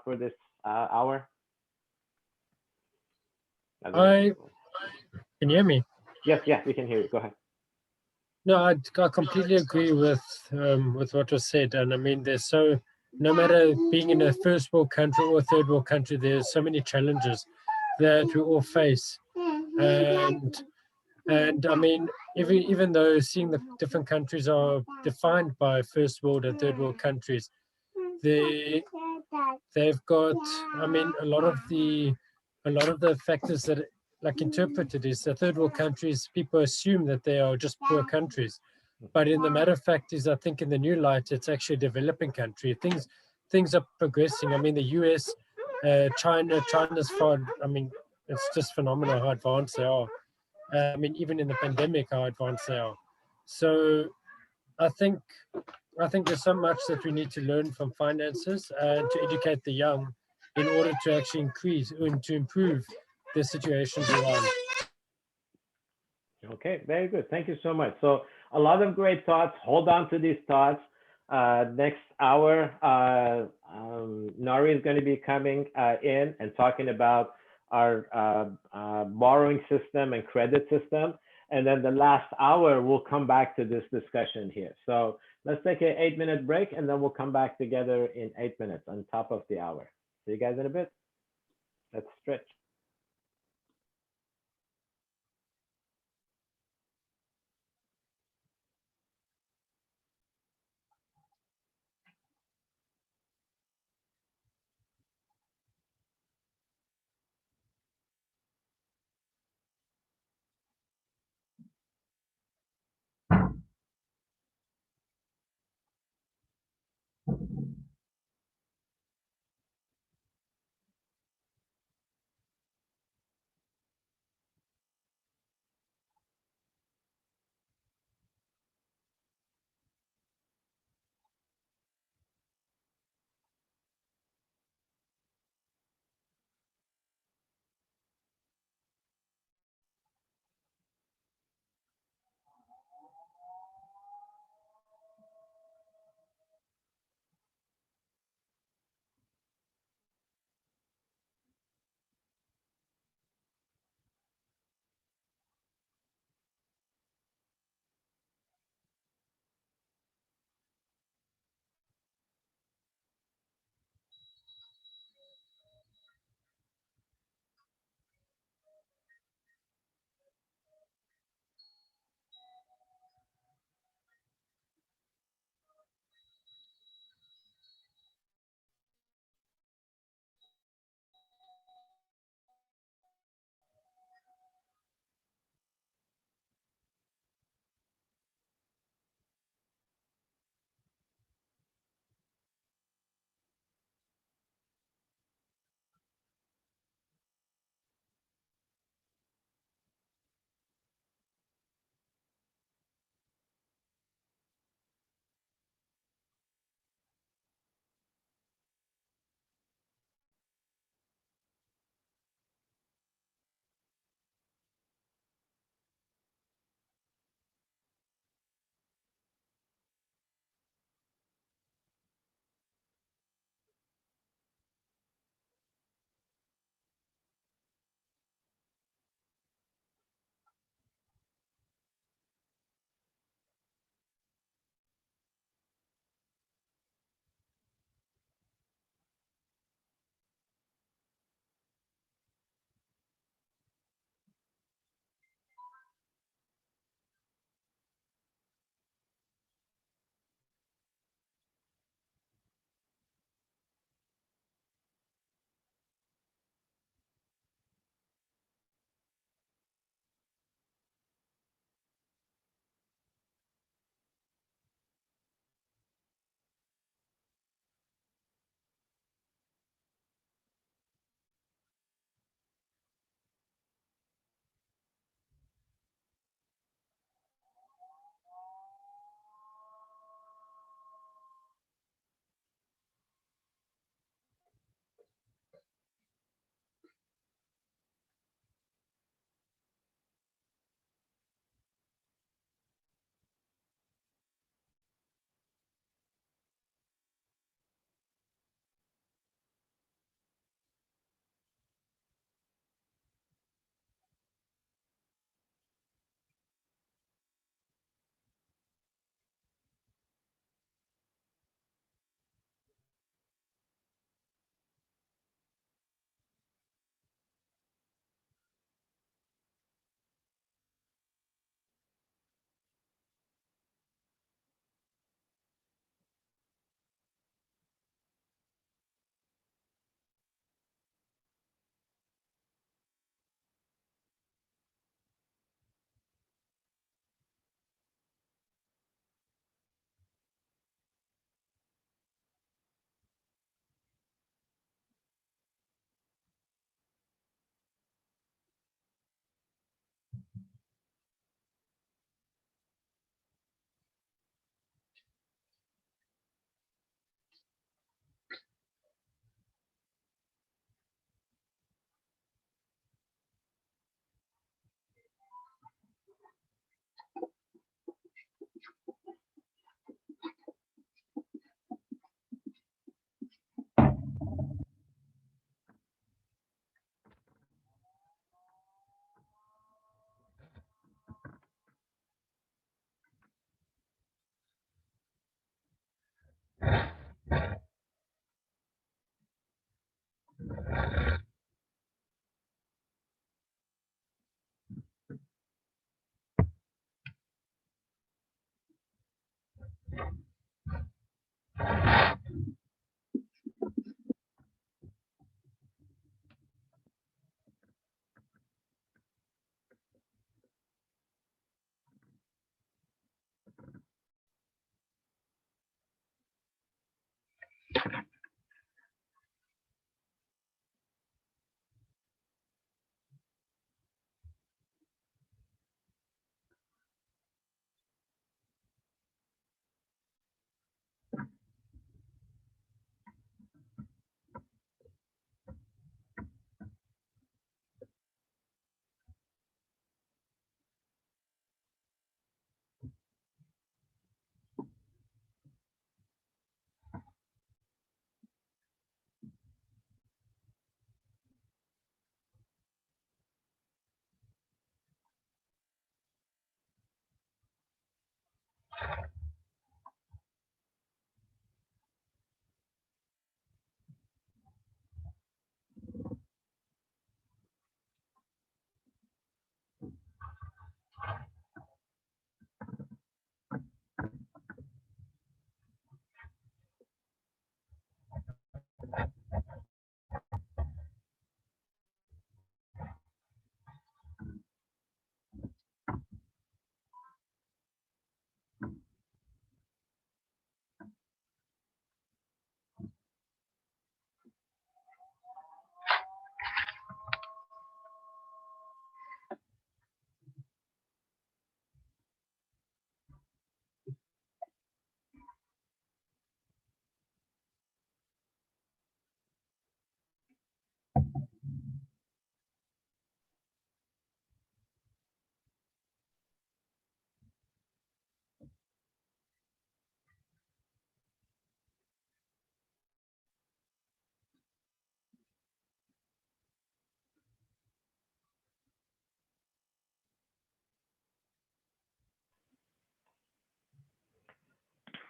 for this hour? Can you hear me? Yes, we can hear you. Go ahead. No, I completely agree with what was said. And I mean, no matter being in a first world country or a third world country, there's so many challenges that we all face. And I mean, even though seeing the different countries are defined by first world and third world countries, they've got, I mean, a lot of the factors that like interpreted is the third world countries, people assume that they are just poor countries. But in the matter of fact is, I think in the new light, it's actually a developing country. Things are progressing. I mean, the US, China's far, I mean, it's just phenomenal how advanced they are. I mean, even in the pandemic, how advanced they are. So I think there's so much that we need to learn from finances and to educate the young in order to actually increase and to improve the situations around. Okay, very good. Thank you so much. So a lot of great thoughts. Hold on to these thoughts. Next hour, Nari is going to be coming in and talking about our borrowing system and credit system. And then the last hour, we'll come back to this discussion here. So let's take an 8-minute break, and then we'll come back together in 8 minutes on top of the hour. See you guys in a bit. Let's stretch.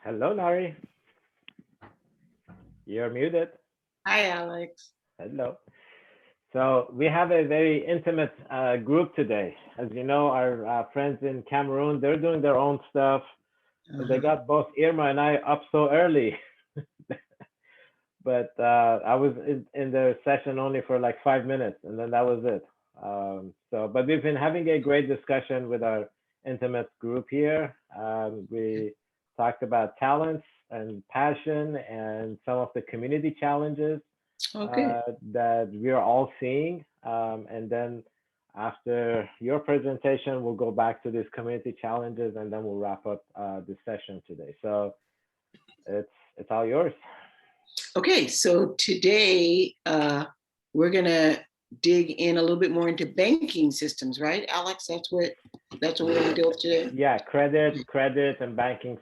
Hello, Nari. You're muted. Hi, Alex. Hello. So we have a very intimate group today. As you know, our friends in Cameroon, they're doing their own stuff. So they got both Irma and I up so early. But I was in the session only for like 5 minutes, and then that was it. But we've been having a great discussion with our intimate group here. We talked about talents and passion and some of the community challenges that we are all seeing. And then after your presentation, we'll go back to these community challenges, and then we'll wrap up this session today. So it's all yours. Okay, so today we're gonna dig in a little bit more into banking systems, right, Alex? That's what we're gonna deal with today. Yeah, credit and banking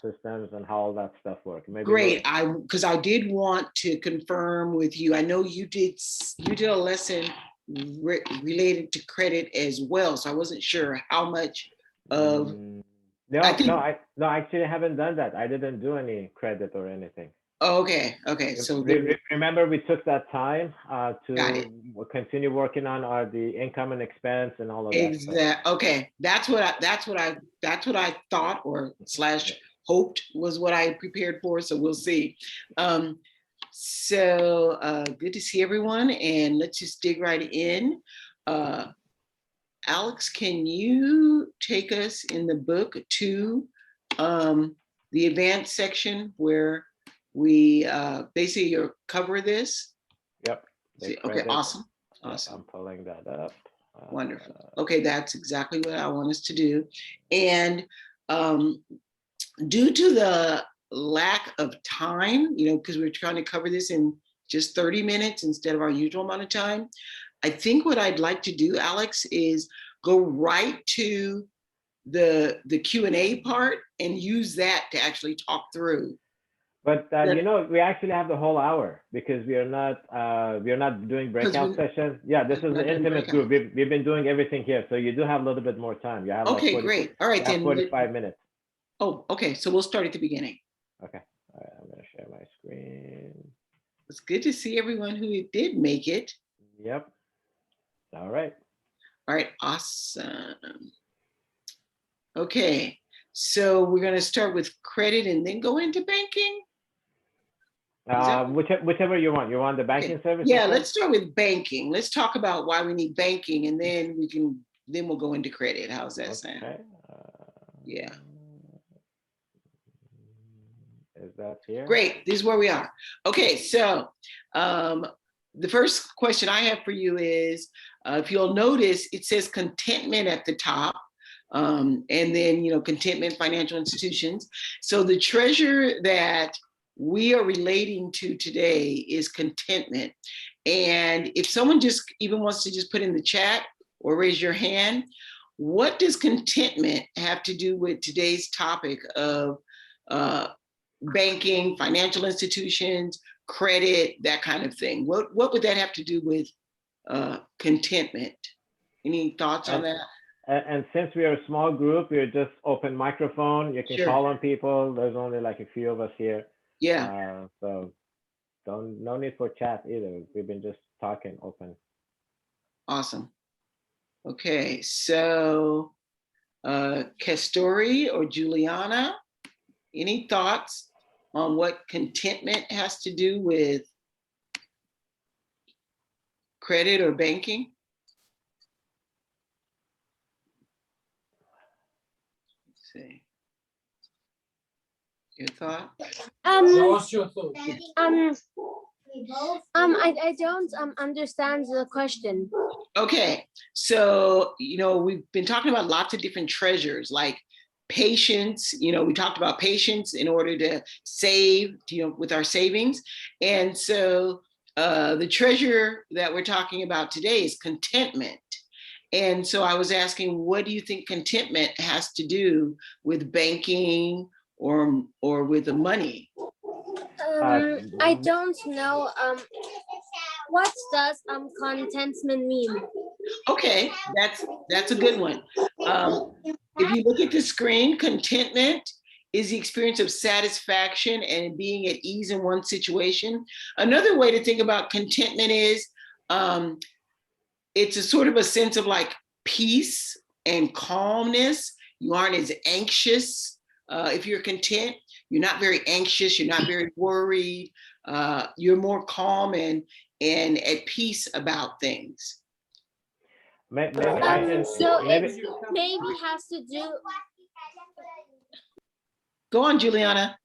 systems and how all that stuff works. Great. Because I did want to confirm with you. I know you did a lesson related to credit as well, so I wasn't sure how much of. No, I actually haven't done that. I didn't do any credit or anything. Okay. So remember, we took that time to continue working on the income and expense and all of that. Exactly. Okay, that's what I thought or / hoped was what I prepared for. So we'll see. So good to see everyone, and let's just dig right in. Alex, can you take us in the book to the advanced section where we basically cover this? Yep. Okay, awesome. I'm pulling that up. Wonderful. Okay, that's exactly what I want us to do. And due to the lack of time, because we're trying to cover this in just 30 minutes instead of our usual amount of time, I think what I'd like to do, Alex, is go right to the Q&A part and use that to actually talk through. But we actually have the whole hour because we are not doing breakout sessions. Yeah, this is an intimate group. We've been doing everything here, so you do have a little bit more time. You have great. All right, then 45 minutes. Oh, okay. So we'll start at the beginning. Okay. All right, I'm gonna share my screen. It's good to see everyone who did make it. Yep. All right. All right. Awesome. Okay. So we're going to start with credit and then go into banking. Whichever you want. You want the banking service? Yeah, let's start with banking. Let's talk about why we need banking, and then we'll go into credit. How's that sound? Yeah. Is that here? Great. This is where we are. Okay, so the first question I have for you is, if you'll notice, it says contentment at the top. And then, contentment, financial institutions. So the treasure that we are relating to today is contentment. And if someone just even wants to just put in the chat or raise your hand, what does contentment have to do with today's topic of banking, financial institutions, credit, that kind of thing? What would that have to do with contentment? Any thoughts on that? And since we are a small group, we're just open microphone. You can Sure. call on people. There's only like a few of us here. Yeah. So no need for chat either. We've been just talking open. Awesome. Okay, so Kestori or Juliana, any thoughts on what contentment has to do with credit or banking? Let's see. Your thought? What's your thought? I don't understand the question. Okay, so, we've been talking about lots of different treasures, like patience. We talked about patience in order to save, with our savings. And so the treasure that we're talking about today is contentment. And so I was asking, what do you think contentment has to do with banking or with the money? I don't know. What does contentment mean? Okay, that's a good one. If you look at the screen, contentment is the experience of satisfaction and being at ease in one situation. Another way to think about contentment is it's a sort of a sense of like peace and calmness. You aren't as anxious if you're content. You're not very anxious. You're not very worried. You're more calm and at peace about things. Maybe Maybe has to do. Go on, Juliana.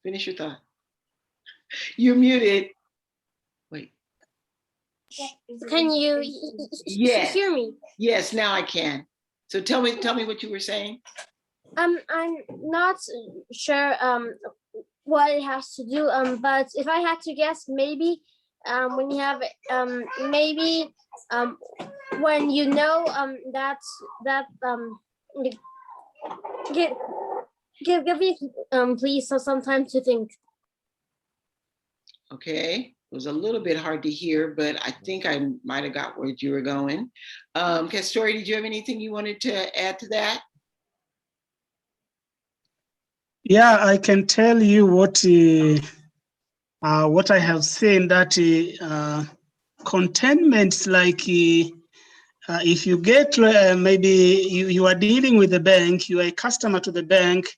Finish your thought. You're muted. Wait. Can you Yes. hear me? Yes, now I can. So tell me what you were saying. I'm not sure what it has to do. But if I had to guess, maybe when you have maybe when you know that give me please some time to think. Okay, it was a little bit hard to hear, but I think I might have got where you were going. Kestori, did you have anything you wanted to add to that? Yeah, I can tell you what I have seen, that contentment, like if you get maybe you are dealing with the bank, you are a customer to the bank,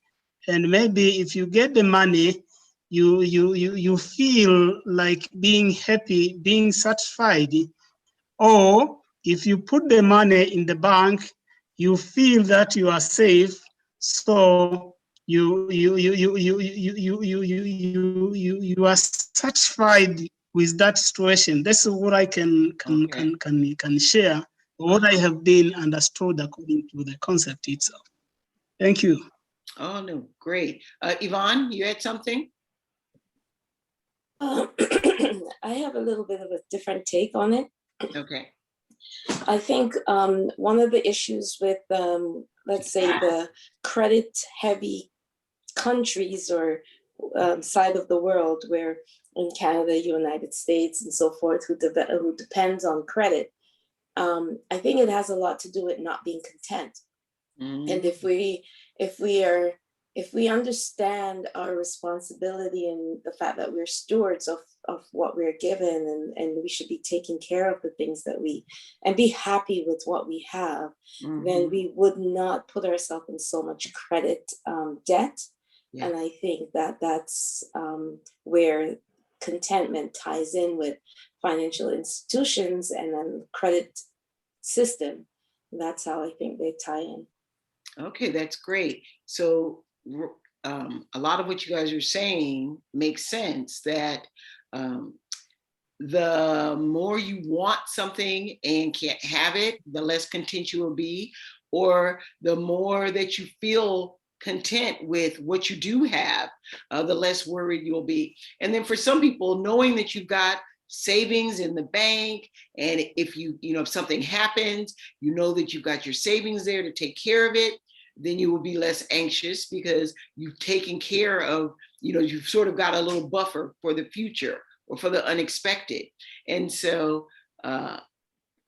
and maybe if you get the money, you feel like being happy, being satisfied. Or if you put the money in the bank, you feel that you are safe. So you are satisfied with that situation. That's what I can share, what I have been understood according to the concept itself. Thank you. Oh no, great. Yvonne, you had something? I have a little bit of a different take on it. Okay. I think one of the issues with, let's say, the credit-heavy countries or side of the world, where in Canada, United States, and so forth, who depends on credit, I think it has a lot to do with not being content. And if we understand our responsibility and the fact that we're stewards of what we're given, and we should be taking care of the things that and be happy with what we have, then we would not put ourselves in so much credit debt. Yeah. And I think that's where contentment ties in with financial institutions and then credit system. That's how I think they tie in. Okay, that's great. So a lot of what you guys are saying makes sense, that the more you want something and can't have it, the less content you will be, or the more that you feel content with what you do have, the less worried you'll be. And then for some people, knowing that you've got savings in the bank, and if if something happens, you know that you've got your savings there to take care of it, then you will be less anxious because you've taken care of, you've sort of got a little buffer for the future or for the unexpected. And so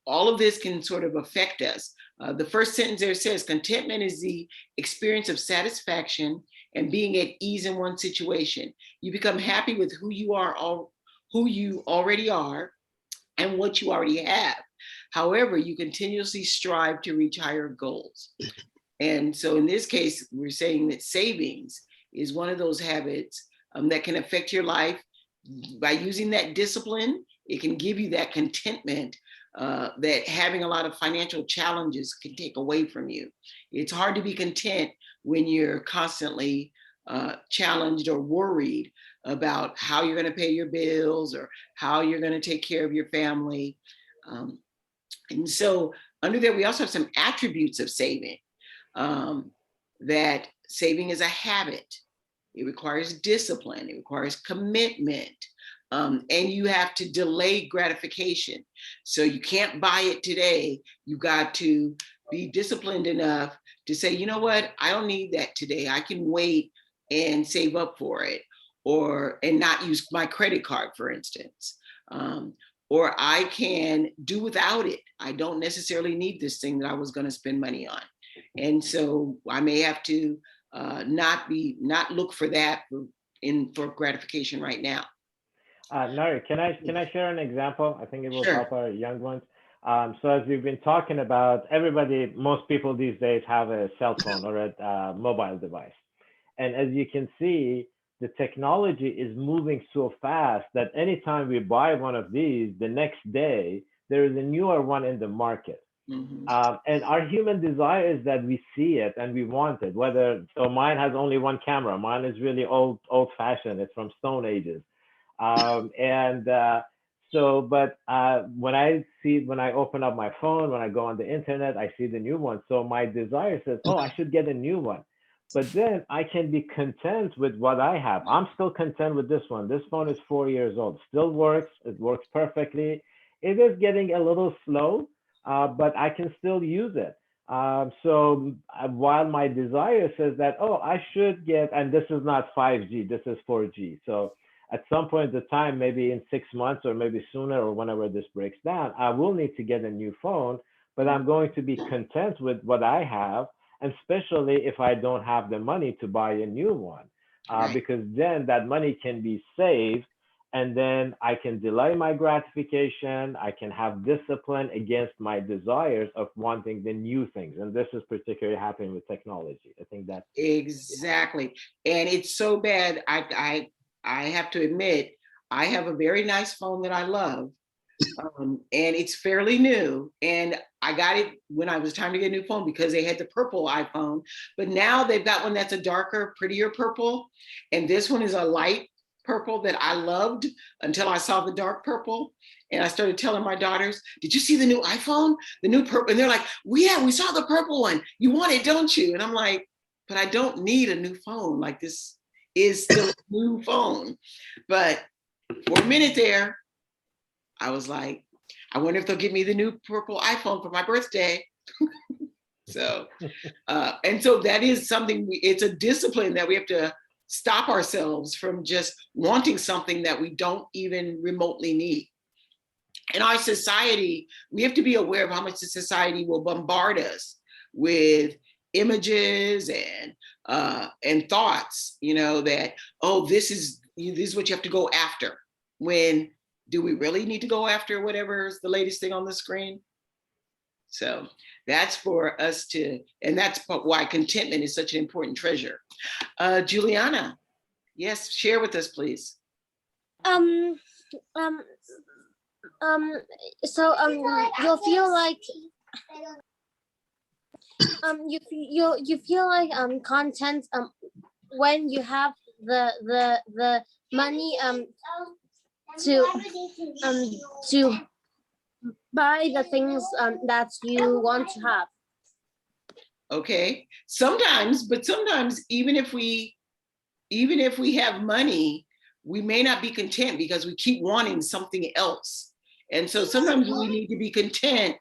all of this can sort of affect us. The first sentence there says, contentment is the experience of satisfaction and being at ease in one situation. You become happy with who you are, who you already are, and what you already have. However, you continuously strive to reach higher goals. And so in this case, we're saying that savings is one of those habits that can affect your life. By using that discipline, it can give you that contentment that having a lot of financial challenges can take away from you. It's hard to be content when you're constantly challenged or worried about how you're going to pay your bills or how you're going to take care of your family. And so under there, we also have some attributes of saving. That saving is a habit. It requires discipline. It requires commitment. And you have to delay gratification. So you can't buy it today. You got to be disciplined enough to say, you know what, I don't need that today. I can wait and save up for it, and not use my credit card, for instance. Or I can do without it. I don't necessarily need this thing that I was going to spend money on. And so I may have to not look for that for gratification right now. Nari, can I share an example? I think it will Sure. help our young ones. So as we've been talking about, most people these days have a cell phone or a mobile device. And as you can see, the technology is moving so fast that anytime we buy one of these, the next day, there is a newer one in the market. Mhm. And our human desire is that we see it and we want it. So mine has only one camera. Mine is really old-fashioned. It's from Stone Ages. But when I open up my phone, when I go on the internet, I see the new one. So my desire says, oh, I should get a new one. But then I can be content with what I have. I'm still content with this one. This phone is 4 years old, still works. It works perfectly. It is getting a little slow, but I can still use it. So while my desire says that, oh, I should get, and this is not 5G, this is 4G. So at some point in the time, maybe in 6 months or maybe sooner or whenever this breaks down, I will need to get a new phone, but I'm going to be content with what I have, and especially if I don't have the money to buy a new one, Right. because then that money can be saved, and then I can delay my gratification. I can have discipline against my desires of wanting the new things. And this is particularly happening with technology. I think that Exactly. And it's so bad. I have to admit, I have a very nice phone that I love. And it's fairly new. And I got it when I was time to get a new phone because they had the purple iPhone. But now they've got one that's a darker, prettier purple. And this one is a light purple that I loved until I saw the dark purple. And I started telling my daughters, did you see the new iPhone? The new purple? And they're like, well, yeah, we saw the purple one. You want it, don't you? And I'm like, but I don't need a new phone. Like, this is still a new phone. But for a minute there, I was like, I wonder if they'll give me the new purple iPhone for my birthday. So, and so that is something, it's a discipline that we have to stop ourselves from just wanting something that we don't even remotely need. In our society, we have to be aware of how much the society will bombard us with images and thoughts, that, oh, this is what you have to go after. When do we really need to go after whatever is the latest thing on the screen? So that's for us and that's why contentment is such an important treasure. Juliana, yes, share with us, please. You'll feel like you feel like content when you have the money to buy the things that you want to have. Okay, sometimes even if we have money, we may not be content because we keep wanting something else. And so sometimes we need to be content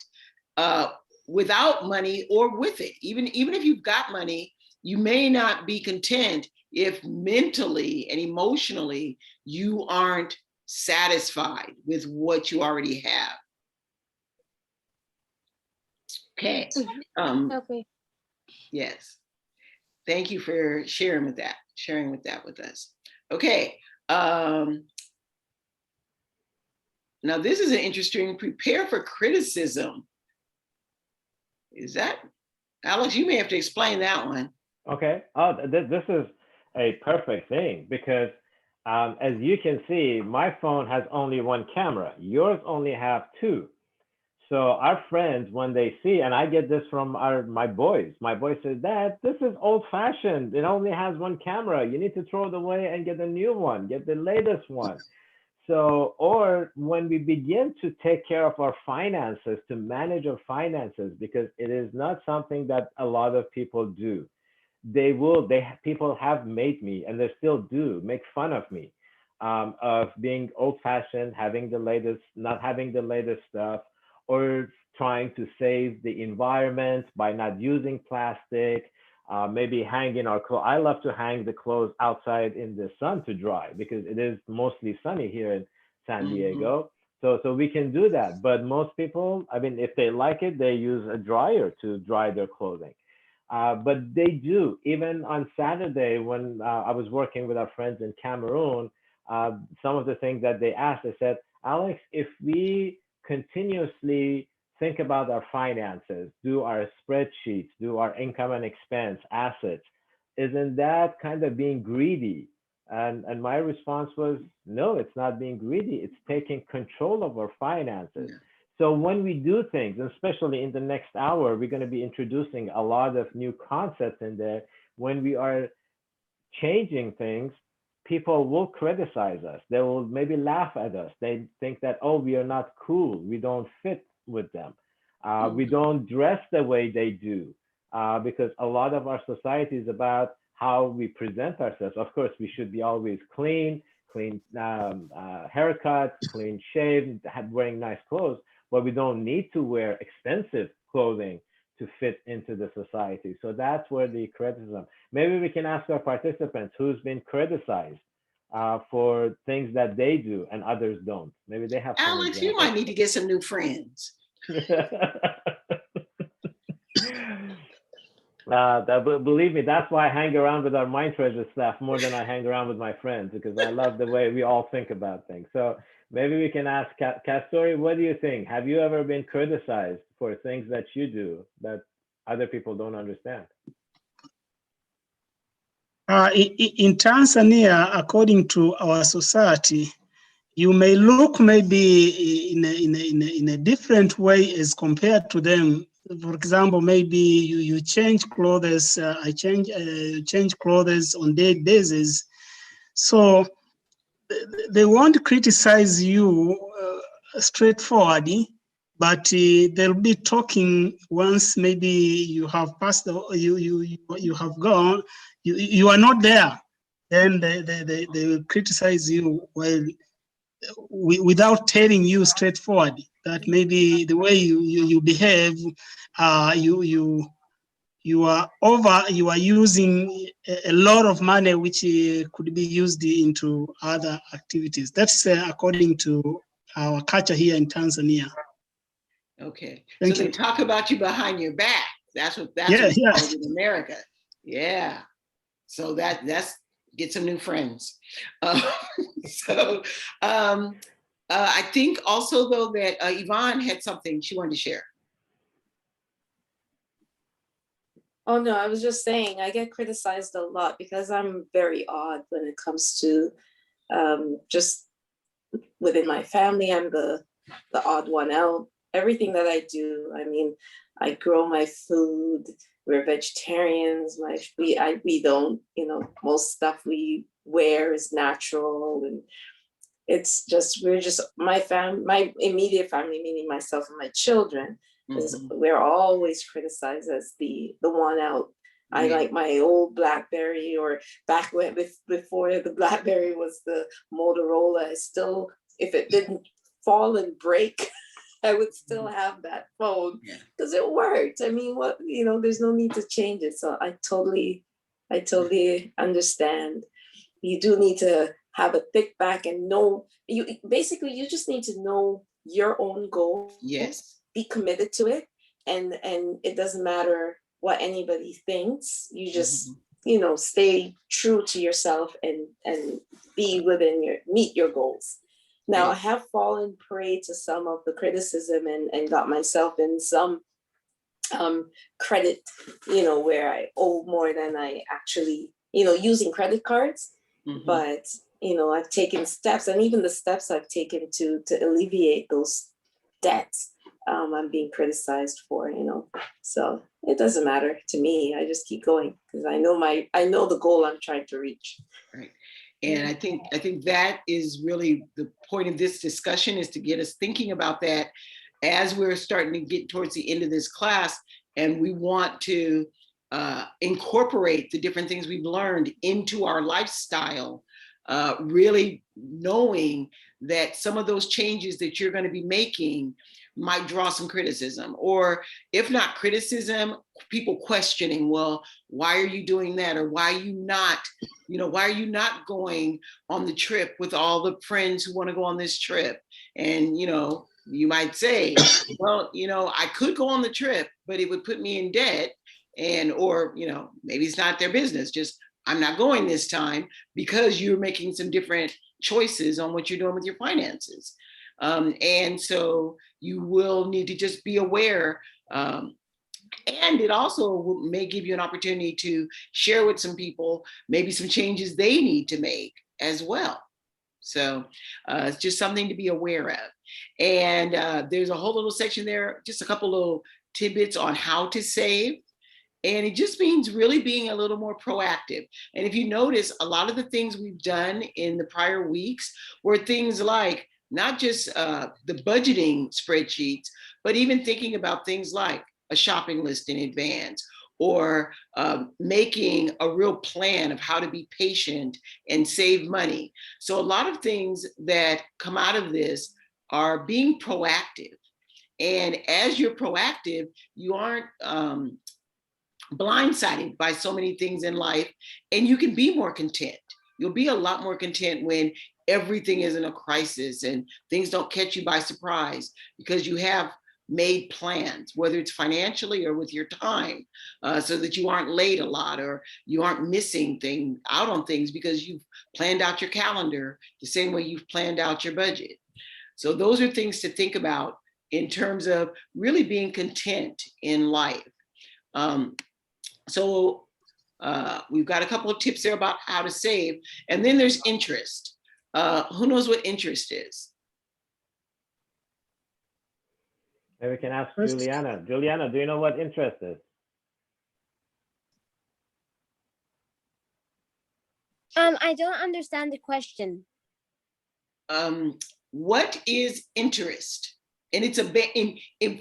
without money or with it. Even if you've got money, you may not be content if mentally and emotionally you aren't satisfied with what you already have. Okay. Okay. Yes. Thank you for sharing with that with us. Okay. Now this is an interesting, prepare for criticism. Is that, Alex, you may have to explain that one. Okay. Oh, this is a perfect thing because as you can see, my phone has only one camera. Yours only have two. So our friends, when they see, and I get this from my boys. My boy says, "Dad, this is old fashioned. It only has one camera. You need to throw it away and get a new one. Get the latest one." So, or when we begin to take care of our finances, to manage our finances, because it is not something that a lot of people do. People have made me, and they still do, make fun of me, of being old fashioned, having the latest, not having the latest stuff, or trying to save the environment by not using plastic, maybe hanging our clothes. I love to hang the clothes outside in the sun to dry because it is mostly sunny here in San Diego. So we can do that. But most people, I mean, if they like it, they use a dryer to dry their clothing. But they do. Even on Saturday, when I was working with our friends in Cameroon, some of the things that they asked, they said, "Alex, if we continuously think about our finances, do our spreadsheets, do our income and expense, assets, isn't that kind of being greedy?" And my response was, no, it's not being greedy. It's taking control of our finances. Yeah. So when we do things, especially in the next hour, we're going to be introducing a lot of new concepts in there. When we are changing things, people will criticize us. They will maybe laugh at us. They think that, oh, we are not cool. We don't fit with them. We don't dress the way they do, because a lot of our society is about how we present ourselves. Of course, we should be always clean haircuts, clean shaved, wearing nice clothes, but we don't need to wear expensive clothing to fit into the society. So that's where the criticism. Maybe we can ask our participants who's been criticized for things that they do and others don't. Maybe they have some Alex, you might need to get some new friends. Believe me, that's why I hang around with our Mind Treasure staff more than I hang around with my friends, because I love the way we all think about things. So maybe we can ask Castori, what do you think? Have you ever been criticized for things that you do that other people don't understand? In Tanzania, according to our society, you may look maybe in a different way as compared to them. For example, maybe you change clothes. I change clothes on daily basis, so they won't criticize you straightforwardly, but they'll be talking once maybe you have passed. You have gone. You are not there. Then they will criticize you without telling you straightforward that maybe the way you behave, you are using a lot of money which could be used into other activities. That's according to our culture here in Tanzania. Okay. Thank so you. They talk about you behind your back. That's what Yes. in America. Yeah. So that's get some new friends. I think also though that Yvonne had something she wanted to share. Oh no, I was just saying I get criticized a lot because I'm very odd when it comes to just within my family. I'm the odd one out. Everything that I do, I mean, I grow my food. We're vegetarians. We don't, most stuff we wear is natural, and it's just my immediate family, meaning myself and my children. We're always criticized as the one out. I like my old BlackBerry, or back when before the BlackBerry was the Motorola. I still, if it didn't fall and break, I would still have that phone because it worked. I mean, there's no need to change it. So I totally understand. You do need to have a thick back and know you just need to know your own goal. Yes. Be committed to it and it doesn't matter what anybody thinks. You just, you know, stay true to yourself and be within meet your goals. Now, I have fallen prey to some of the criticism and got myself in some credit, you know, where I owe more than I actually, you know, using credit cards. But, you know, I've taken steps, and even the steps I've taken to alleviate those debts, I'm being criticized for, you know. So it doesn't matter to me. I just keep going because I know the goal I'm trying to reach. Right. And I think that is really the point of this discussion, is to get us thinking about that as we're starting to get towards the end of this class, and we want to incorporate the different things we've learned into our lifestyle, really knowing that some of those changes that you're going to be making might draw some criticism, or if not criticism, people questioning, well, why are you doing that? Or why are you not, you know, why are you not going on the trip with all the friends who want to go on this trip? And, you know, you might say, well, you know, I could go on the trip, but it would put me in debt. And, or, you know, maybe it's not their business, just I'm not going this time, because you're making some different choices on what you're doing with your finances. And so you will need to just be aware. And it also may give you an opportunity to share with some people, maybe some changes they need to make as well. So it's just something to be aware of. And there's a whole little section there, just a couple little tidbits on how to save. And it just means really being a little more proactive. And if you notice, a lot of the things we've done in the prior weeks were things like not just the budgeting spreadsheets, but even thinking about things like a shopping list in advance, or making a real plan of how to be patient and save money. So a lot of things that come out of this are being proactive. And as you're proactive, you aren't blindsided by so many things in life, and you can be more content. You'll be a lot more content when everything isn't a crisis and things don't catch you by surprise, because you have made plans, whether it's financially or with your time, so that you aren't late a lot, or you aren't missing out on things because you've planned out your calendar the same way you've planned out your budget. So those are things to think about in terms of really being content in life. So we've got a couple of tips there about how to save. And then there's interest. Who knows what interest is? Maybe we can ask Juliana. Juliana, do you know what interest is? I don't understand the question. What is interest? And it's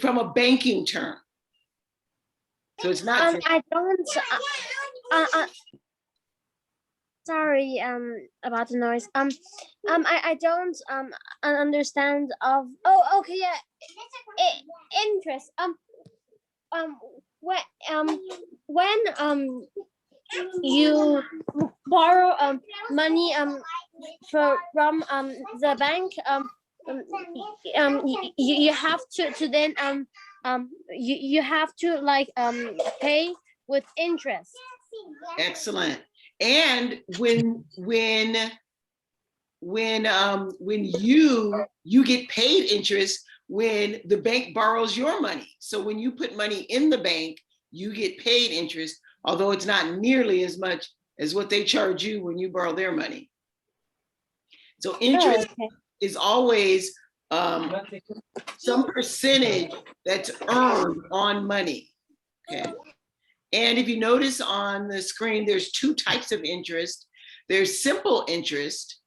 from a banking term. So it's not. I don't. Sorry. About the noise. I don't understand of. Oh, okay. Yeah. Interest. When you borrow money from the bank, you have to then you have to like pay with interest. Excellent. And when you get paid interest when the bank borrows your money. So when you put money in the bank, you get paid interest, although it's not nearly as much as what they charge you when you borrow their money. So interest is always some percentage that's earned on money. Okay. And if you notice on the screen, there's two types of interest. There's simple interest,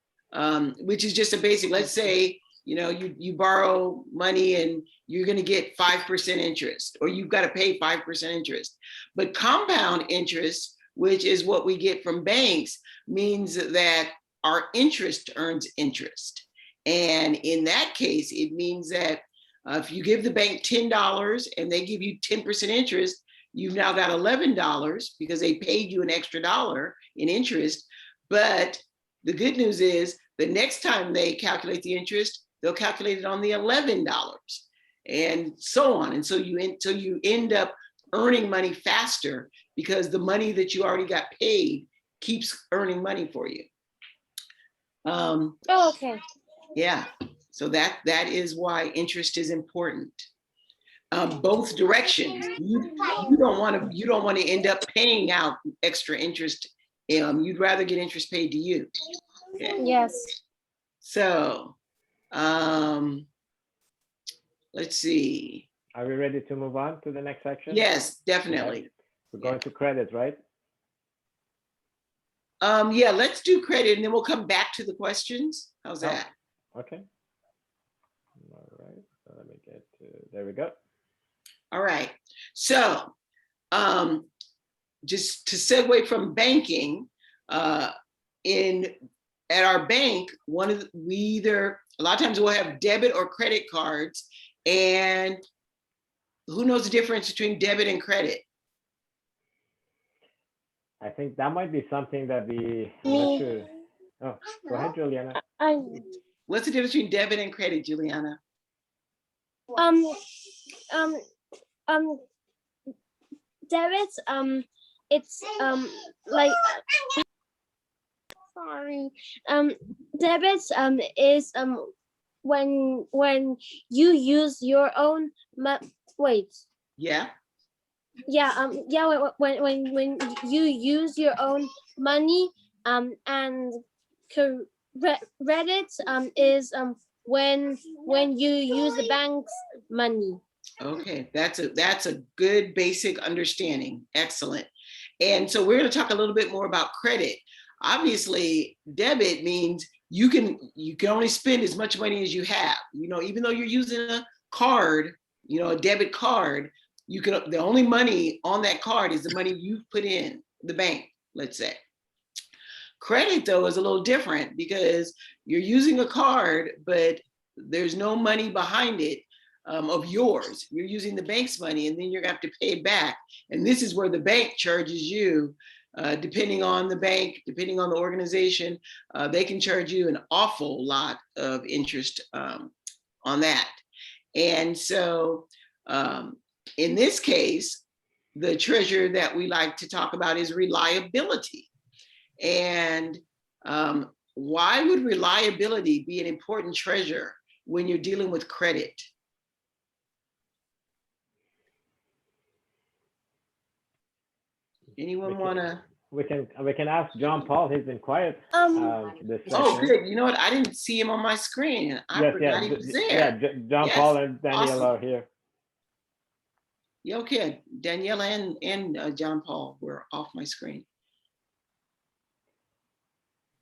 which is just a basic, let's say, you borrow money and you're going to get 5% interest, or you've got to pay 5% interest. But compound interest, which is what we get from banks, means that our interest earns interest. And in that case, it means that if you give the bank $10 and they give you 10% interest, you've now got $11 because they paid you an extra dollar in interest. But the good news is the next time they calculate the interest, they'll calculate it on the $11. and so on. And so you end up earning money faster because the money that you already got paid keeps earning money for you. Oh, okay. Yeah, so that is why interest is important. Both directions. You don't want to end up paying out extra interest. You'd rather get interest paid to you. Okay. Yes. So let's see. Are we ready to move on to the next section? Yes, definitely. Okay. We're going to credit, right? Yeah, let's do credit and then we'll come back to the questions. How's that? Okay. All right. So let me get to, there we go. All right. So just to segue from banking, at our bank, a lot of times we'll have debit or credit cards, and who knows the difference between debit and credit? I think that might be something that I'm not sure. Oh, go ahead, Juliana. What's the difference between debit and credit, Juliana? Debit, it's like, sorry, debit is when you use your own wait. Yeah. Yeah, when you use your own money, and credit is when you use the bank's money. Okay, that's a good basic understanding. Excellent. And so we're going to talk a little bit more about credit. Obviously, debit means you can only spend as much money as you have. Even though you're using a card, a debit card, the only money on that card is the money you put in the bank, let's say. Credit, though, is a little different because you're using a card, but there's no money behind it of yours. You're using the bank's money, and then you're going to have to pay it back. And this is where the bank charges you, depending on the bank, depending on the organization, they can charge you an awful lot of interest on that. And so in this case, the treasure that we like to talk about is reliability. And why would reliability be an important treasure when you're dealing with credit? Anyone want to? We can ask John Paul. He's been quiet. This Oh, session. good. You know what? I didn't see him on my screen. I forgot he was there. Yeah, John Yes. Paul and Daniel Awesome. are here. Yeah, okay. Danielle and John Paul were off my screen.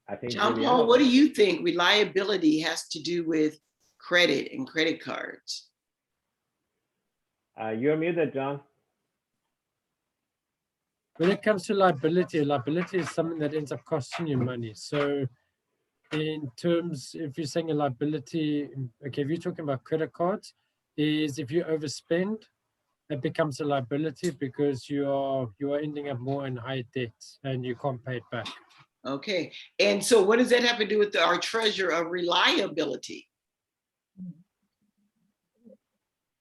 I think John Juliana- Paul, what do you think reliability has to do with credit and credit cards? You're muted, John. When it comes to liability is something that ends up costing you money. So in terms, if you're saying a liability, okay, if you're talking about credit cards, is if you overspend, it becomes a liability because you are ending up more in high debt and you can't pay it back. Okay. And so what does that have to do with our treasure of reliability?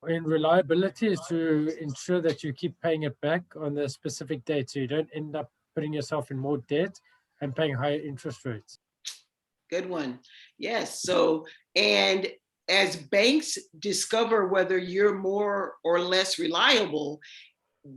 And reliability is to ensure that you keep paying it back on the specific date, so you don't end up putting yourself in more debt and paying higher interest rates. Good one. Yes. So, and as banks discover whether you're more or less reliable,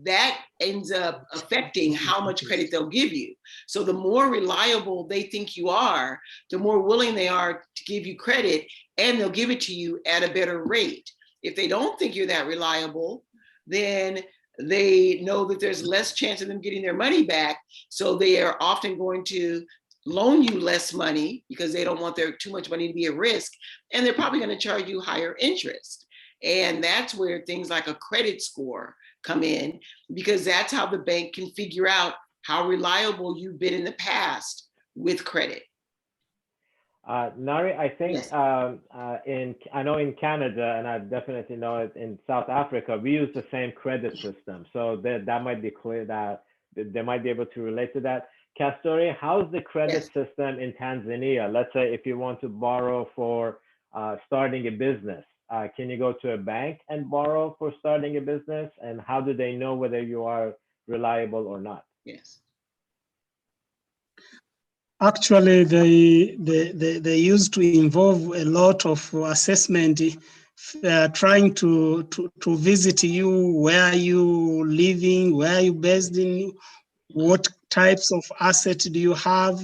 that ends up affecting how much credit they'll give you. So the more reliable they think you are, the more willing they are to give you credit, and they'll give it to you at a better rate. If they don't think you're that reliable, then they know that there's less chance of them getting their money back. So they are often going to loan you less money because they don't want too much money to be at risk. And they're probably going to charge you higher interest. And that's where things like a credit score come in, because that's how the bank can figure out how reliable you've been in the past with credit. Nari, I think Yes. I know in Canada, and I definitely know it in South Africa, we use the same credit system. So that might be clear that they might be able to relate to that. Castori, how's the credit system in Tanzania? Let's say if you want to borrow for starting a business, Can you go to a bank and borrow for starting a business? And how do they know whether you are reliable or not? Yes. Actually, they used to involve a lot of assessment, trying to visit you, where you living, where you based in, what types of assets do you have,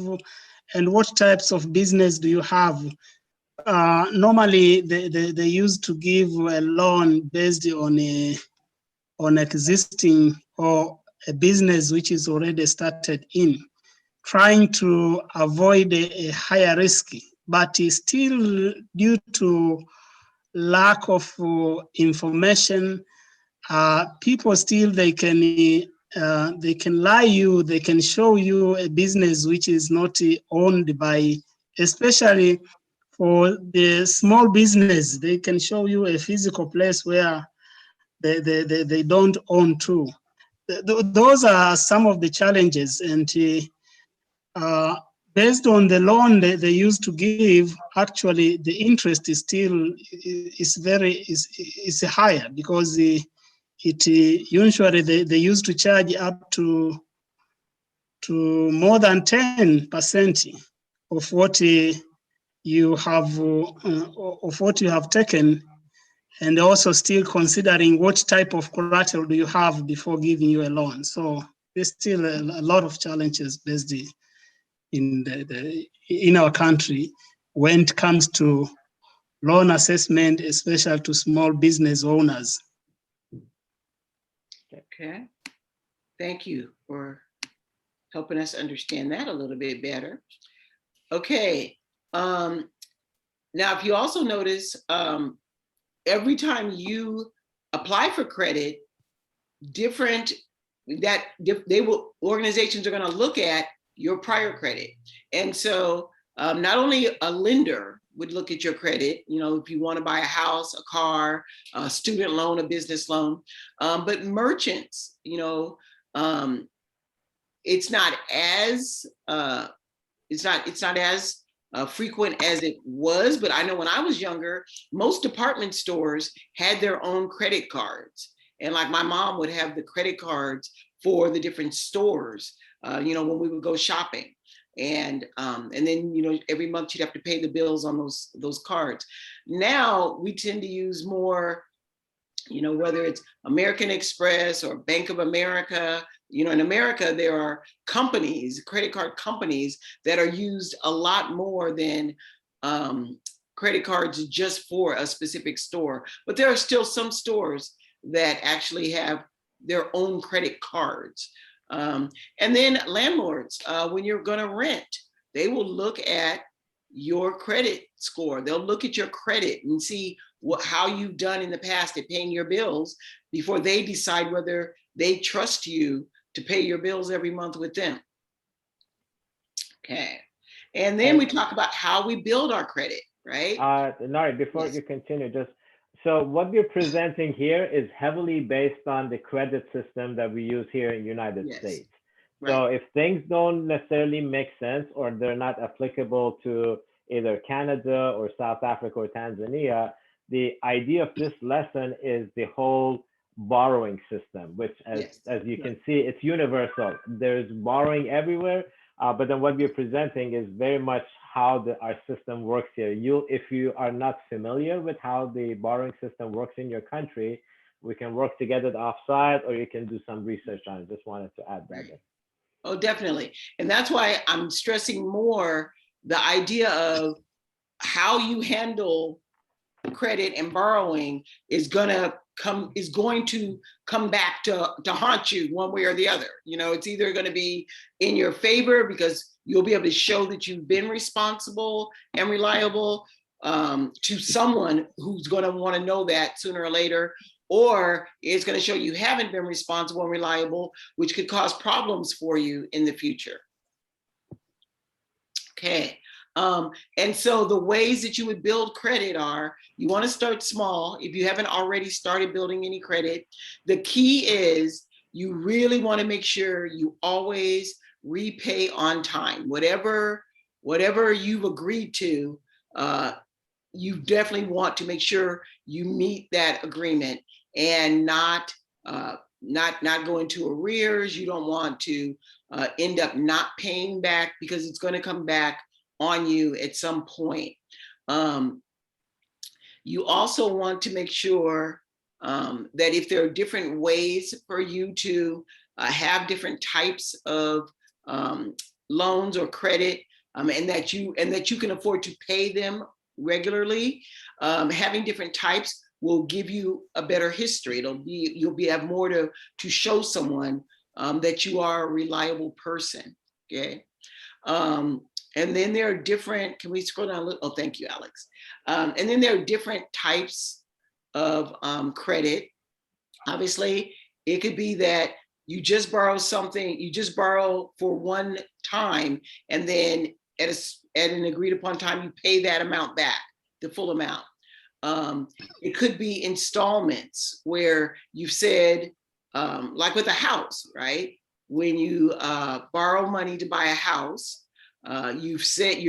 and what types of business do you have. Normally, they used to give a loan based on existing or a business which is already started in, trying to avoid a higher risk, but still due to lack of information, people still they can lie you, they can show you a business which is not owned by, especially for the small business, they can show you a physical place where they don't own too. Those are some of the challenges, and based on the loan they used to give, actually the interest is still is higher, because it usually they used to charge up to more than 10% of what you have taken, and also still considering what type of collateral do you have before giving you a loan. So there's still a lot of challenges based in our country when it comes to loan assessment, especially to small business owners. Okay. Thank you for helping us understand that a little bit better. Okay. Now, if you also notice, every time you apply for credit, organizations are going to look at your prior credit. And so not only a lender would look at your credit, if you want to buy a house, a car, a student loan, a business loan, but merchants, it's not as frequent as it was, but I know when I was younger, most department stores had their own credit cards. And like my mom would have the credit cards for the different stores, when we would go shopping. And then, every month you'd have to pay the bills on those cards. Now we tend to use more, whether it's American Express or Bank of America. In America, there are companies, credit card companies, that are used a lot more than credit cards just for a specific store. But there are still some stores that actually have their own credit cards. And then landlords, when you're going to rent, they will look at your credit score. They'll look at your credit and see how you've done in the past at paying your bills before they decide whether they trust you to pay your bills every month with them. Okay. And then we talk about how we build our credit, right? Nari, before Yes. you continue, so what you're presenting here is heavily based on the credit system that we use here in the United Yes. States. Right. So if things don't necessarily make sense, or they're not applicable to either Canada or South Africa or Tanzania, the idea of this lesson is the whole borrowing system, which as you can see, it's universal. There's borrowing everywhere, but then what we're presenting is very much how our system works here. If you are not familiar with how the borrowing system works in your country, we can work together offsite, or you can do some research on it. Just wanted to add that in. Oh, definitely. And that's why I'm stressing more the idea of how you handle credit and borrowing is going to come back to haunt you one way or the other. It's either going to be in your favor because you'll be able to show that you've been responsible and reliable to someone who's going to want to know that sooner or later, or it's going to show you haven't been responsible and reliable, which could cause problems for you in the future. Okay. And so the ways that you would build credit are, you want to start small. If you haven't already started building any credit, the key is you really want to make sure you always repay on time. Whatever you've agreed to, you definitely want to make sure you meet that agreement and not go into arrears. You don't want to end up not paying back, because it's going to come back on you at some point. You also want to make sure that if there are different ways for you to have different types of loans or credit, and that you can afford to pay them regularly, having different types will give you a better history. You'll have more to show someone that you are a reliable person. Okay. And then there are different, can we scroll down a little? Oh, thank you, Alex. And then there are different types of credit. Obviously, it could be that you just borrow something, you just borrow for one time, and then at an agreed upon time, you pay that amount back, the full amount. It could be installments where you've said, like with a house, right? When you borrow money to buy a house, you're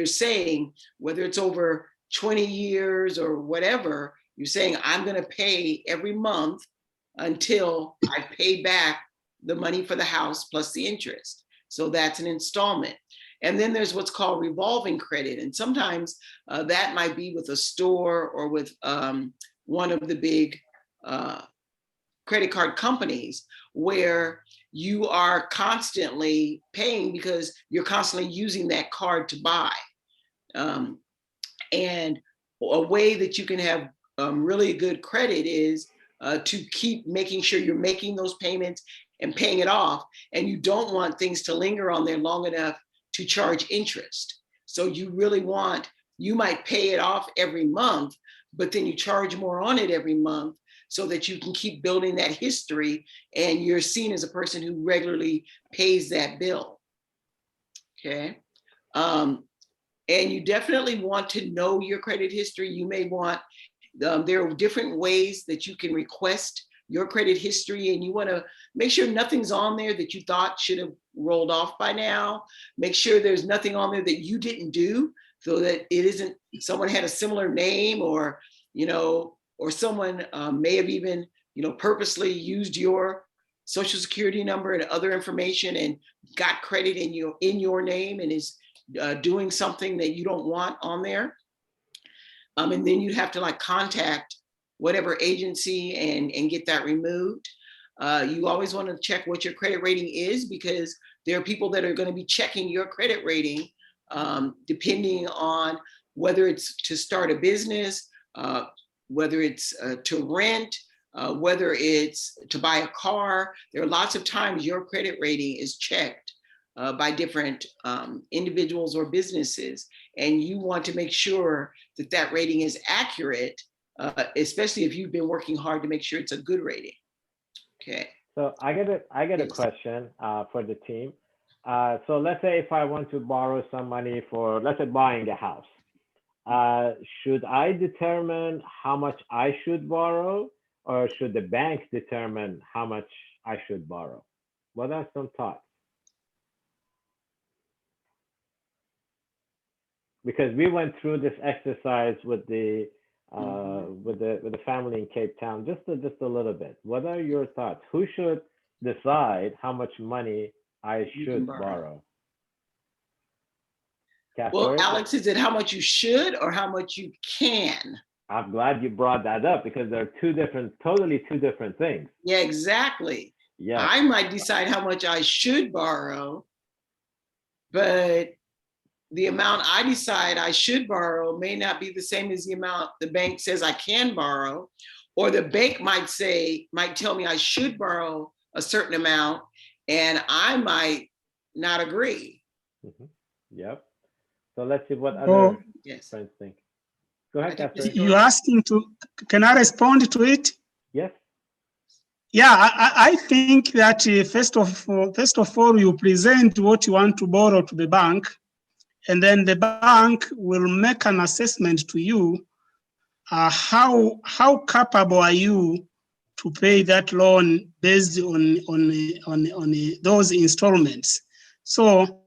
saying, whether it's over 20 years or whatever, you're saying, I'm going to pay every month until I pay back the money for the house plus the interest. So that's an installment. And then there's what's called revolving credit. And sometimes that might be with a store or with one of the big credit card companies, where you are constantly paying because you're constantly using that card to buy. And a way that you can have really good credit is to keep making sure you're making those payments and paying it off. And you don't want things to linger on there long enough to charge interest. So you might pay it off every month, but then you charge more on it every month so that you can keep building that history and you're seen as a person who regularly pays that bill. Okay. And you definitely want to know your credit history. You may want, there are different ways that you can request your credit history, and you want to make sure nothing's on there that you thought should have rolled off by now. Make sure there's nothing on there that you didn't do, so that it isn't someone had a similar name, or, or someone may have even, purposely used your social security number and other information and got credit in your name and is doing something that you don't want on there. And then you'd have to contact whatever agency and get that removed. You always want to check what your credit rating is, because there are people that are going to be checking your credit rating depending on whether it's to start a business, whether it's to rent, whether it's to buy a car. There are lots of times your credit rating is checked by different individuals or businesses, and you want to make sure that that rating is accurate, especially if you've been working hard to make sure it's a good rating. Okay. So I get a question for the team. So let's say if I want to borrow some money for, let's say, buying a house, should I determine how much I should borrow, or should the bank determine how much I should borrow? What are some thoughts? Because we went through this exercise with the family in Cape Town just a little bit. What are your thoughts? Who should decide how much money I should borrow? Well, Alex, is it how much you should or how much you can? I'm glad you brought that up, because they're totally two different things. Yeah, exactly. Yeah. I might decide how much I should borrow, but the amount I decide I should borrow may not be the same as the amount the bank says I can borrow, or the bank might tell me I should borrow a certain amount, and I might not agree. Mm-hmm. Yep. So let's see what other Yes. friends think. Go ahead, Catherine. You're asking can I respond to it? Yes. Yeah, I think that first of all, you present what you want to borrow to the bank, and then the bank will make an assessment to you. How capable are you to pay that loan based on those installments? So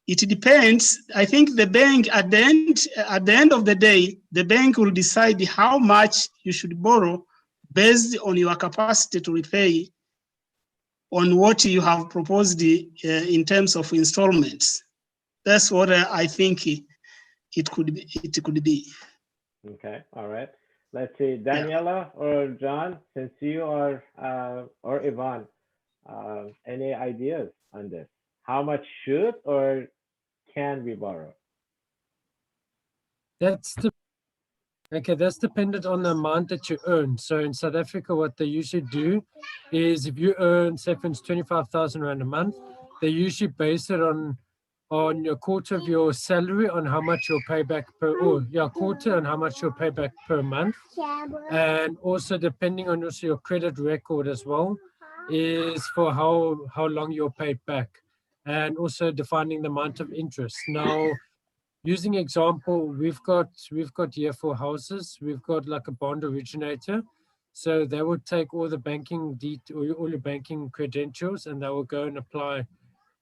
it depends. I think the bank at the end of the day, the bank will decide how much you should borrow based on your capacity to repay on what you have proposed in terms of installments. That's what I think it could be. Okay, all right. Let's see, Daniela or John, since you are, or Yvonne, any ideas on this? How much should or can we borrow? That's that's dependent on the amount that you earn. So in South Africa, what they usually do is if you earn, say, for instance, 25,000 Rand a month, they usually base it on a quarter of your salary on how much you'll pay back quarter and how much you'll pay back per month. And also depending on also your credit record as well, is for how long you're paid back, and also defining the amount of interest. Now, using example, we've got here for houses, we've got like a bond originator. So they would take all the banking all your banking credentials, and they will go and apply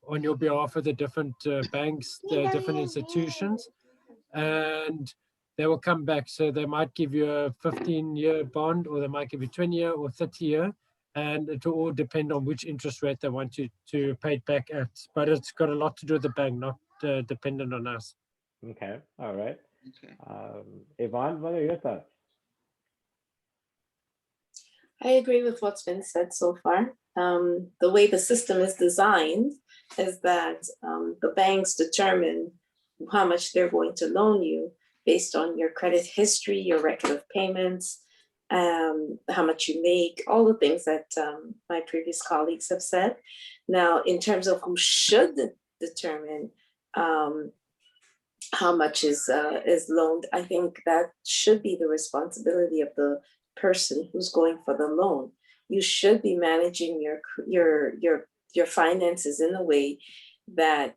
on your behalf of the different banks, the different institutions, and they will come back. So they might give you a 15-year bond, or they might give you 20-year or 30-year, and it will all depend on which interest rate they want you to pay it back at. But it's got a lot to do with the bank, not dependent on us. Okay, all right. Okay. Yvonne, what are your thoughts? I agree with what's been said so far. The way the system is designed is that the banks determine how much they're going to loan you based on your credit history, your record of payments, how much you make, all the things that my previous colleagues have said. Now, in terms of who should determine how much is loaned, I think that should be the responsibility of the person who's going for the loan. You should be managing your finances in a way that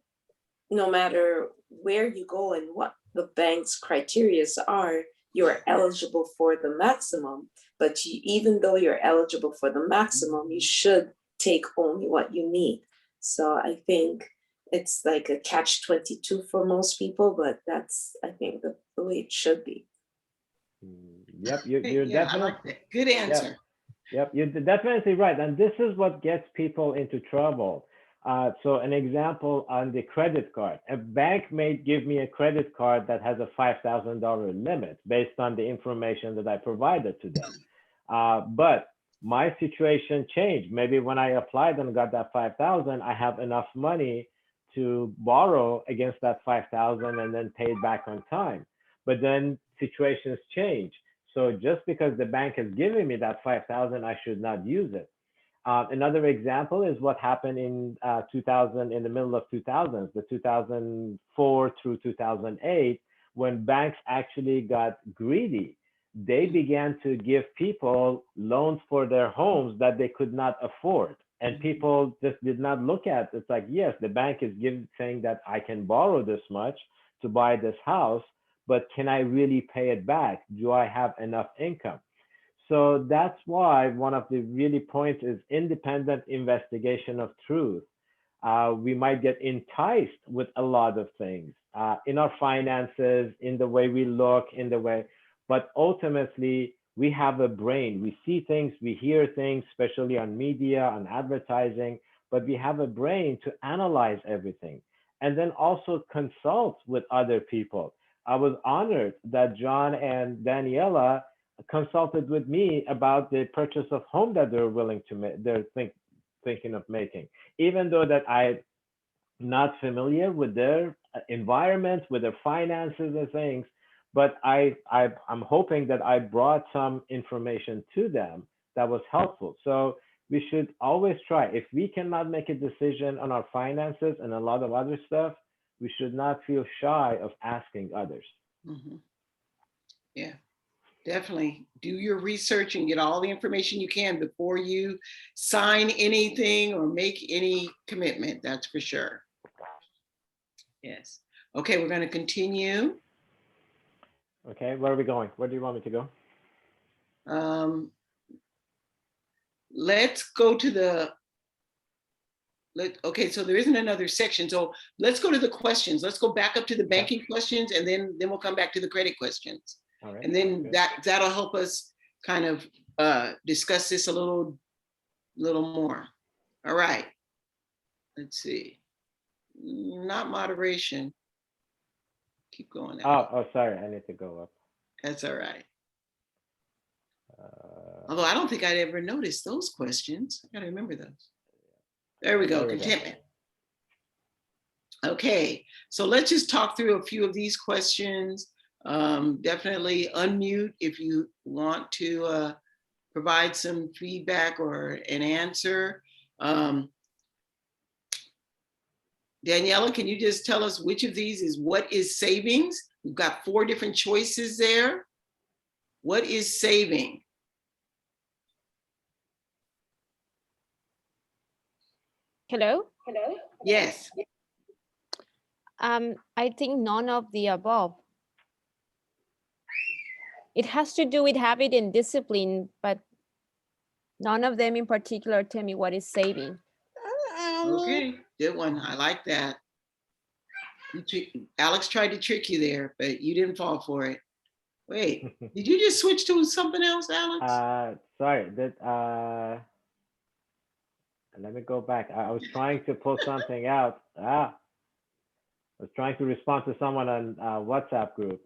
no matter where you go and what the bank's criteria are, you're eligible for the maximum. But even though you're eligible for the maximum, you should take only what you need. So I think it's like a catch-22 for most people, but that's, I think, the way it should be. Yep, you're Yeah, I definitely like that. Good answer. Yep, you're definitely right. And this is what gets people into trouble. So an example on the credit card, a bank may give me a credit card that has a $5,000 limit based on the information that I provided to them. But my situation changed. Maybe when I applied and got that 5,000, I have enough money to borrow against that 5,000 and then pay it back on time. But then situations change. So just because the bank has given me that 5,000, I should not use it. Another example is what happened in 2000, in the middle of 2000s, the 2004 through 2008, when banks actually got greedy. They began to give people loans for their homes that they could not afford. And people just did not look at it. It's like, yes, the bank is saying that I can borrow this much to buy this house, but can I really pay it back? Do I have enough income? So that's why one of the really points is independent investigation of truth. We might get enticed with a lot of things in our finances, in the way we look, in the way, but ultimately we have a brain. We see things, we hear things, especially on media, on advertising, but we have a brain to analyze everything and then also consult with other people. I was honored that John and Daniela consulted with me about the purchase of home that they're willing to make, they're thinking of making, even though that I'm not familiar with their environment, with their finances and things, but I'm hoping that I brought some information to them that was helpful. So we should always try. If we cannot make a decision on our finances and a lot of other stuff, we should not feel shy of asking others. Mm-hmm. Yeah, definitely do your research and get all the information you can before you sign anything or make any commitment. That's for sure. Yes. Okay, we're going to continue. Okay, where are we going? Where do you want me to go? Let's go to Okay, so there isn't another section. So let's go to the questions. Let's go back up to the banking questions, and then we'll come back to the credit questions. All right. And then good. that'll help us kind of discuss this a little more. All right. Let's see. Not moderation. Keep going. Oh, sorry. I need to go up. That's all right. Uh, Although I don't think I'd ever noticed those questions. I gotta remember those. There we go, There we go. contentment. Okay, so let's just talk through a few of these questions. Definitely unmute if you want to provide some feedback or an answer. Daniela, can you just tell us which of these is what is savings? We've got 4 different choices there. What is saving? Hello? Yes. I think none of the above. It has to do with habit and discipline, but none of them in particular tell me what is saving. Okay, good one. I like that. Alex tried to trick you there, but you didn't fall for it. Wait, did you just switch to something else, Alex? Sorry. Let me go back. I was trying to pull something out. I was trying to respond to someone on WhatsApp group.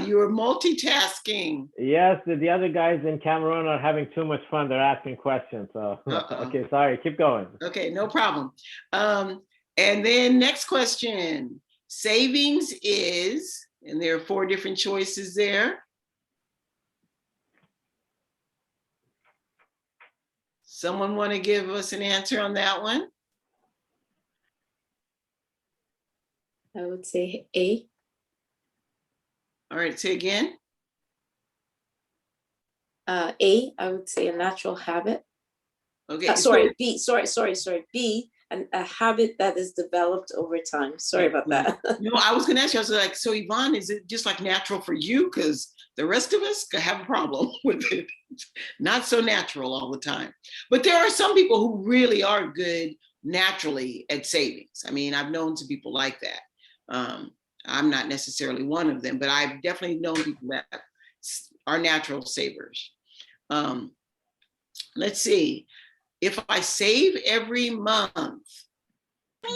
You were multitasking. Yes, the other guys in Cameroon are having too much fun. They're asking questions. So, okay, sorry. Keep going. Okay, no problem. And then next question. Savings is, and there are 4 different choices there. Someone want to give us an answer on that one? I would say A. All right, say again. A, I would say a natural habit. Okay. Sorry, B, sorry. B, a habit that is developed over time. Sorry about that. No, I was gonna ask you, I was like, so Yvonne, is it just like natural for you? Because the rest of us could have a problem with it. Not so natural all the time. But there are some people who really are good naturally at savings. I mean, I've known some people like that. I'm not necessarily one of them, but I've definitely known people that are natural savers. Let's see. If I save every month.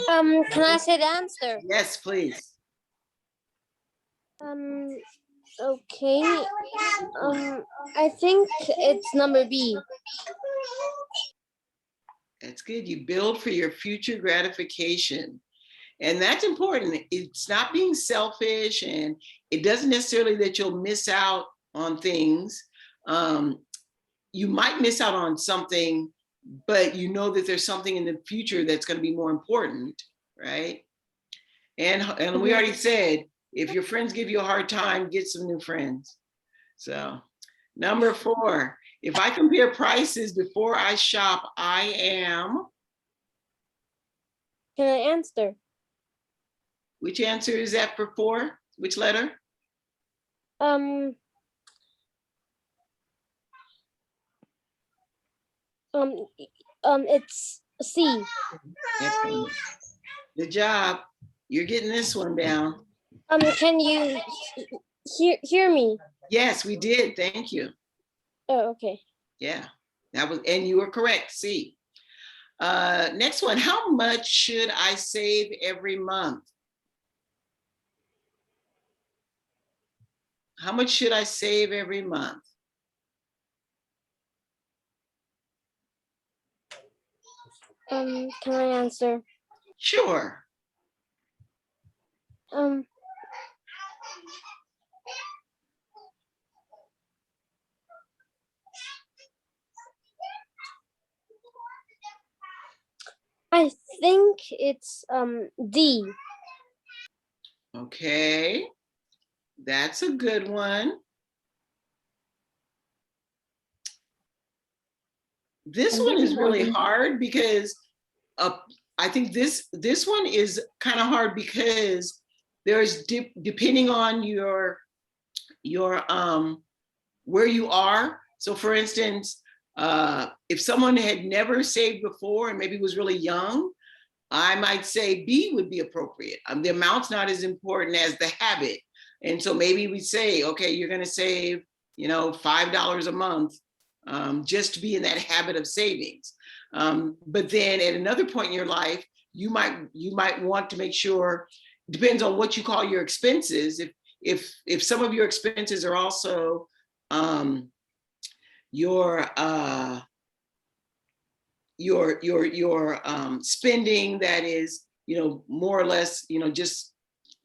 Can I say the answer? Yes, please. Okay. I think it's number B. That's good. You build for your future gratification. And that's important. It's not being selfish, and it doesn't necessarily that you'll miss out on things. You might miss out on something, but you know that there's something in the future that's going to be more important, right? And we already said, if your friends give you a hard time, get some new friends. So, number 4, if I compare prices before I shop, I am. Can I answer? Which answer is that for 4? Which letter? It's C. Excellent. Good job. You're getting this one down. Can you hear me? Yes, we did. Thank you. Oh, okay. Yeah, that was, and you were correct. C. Next one. How much should I save every month? How much should I save every month? Can I answer? Sure. I think it's D. Okay, that's a good one. This one is really hard because I think this one is kind of hard because there's depending on your where you are. So for instance, If someone had never saved before and maybe was really young, I might say B would be appropriate. The amount's not as important as the habit. And so maybe we say, okay, you're going to save, $5 a month just to be in that habit of savings. But then at another point in your life, you might want to make sure, depends on what you call your expenses. If some of your expenses are also your spending that is, more or less, just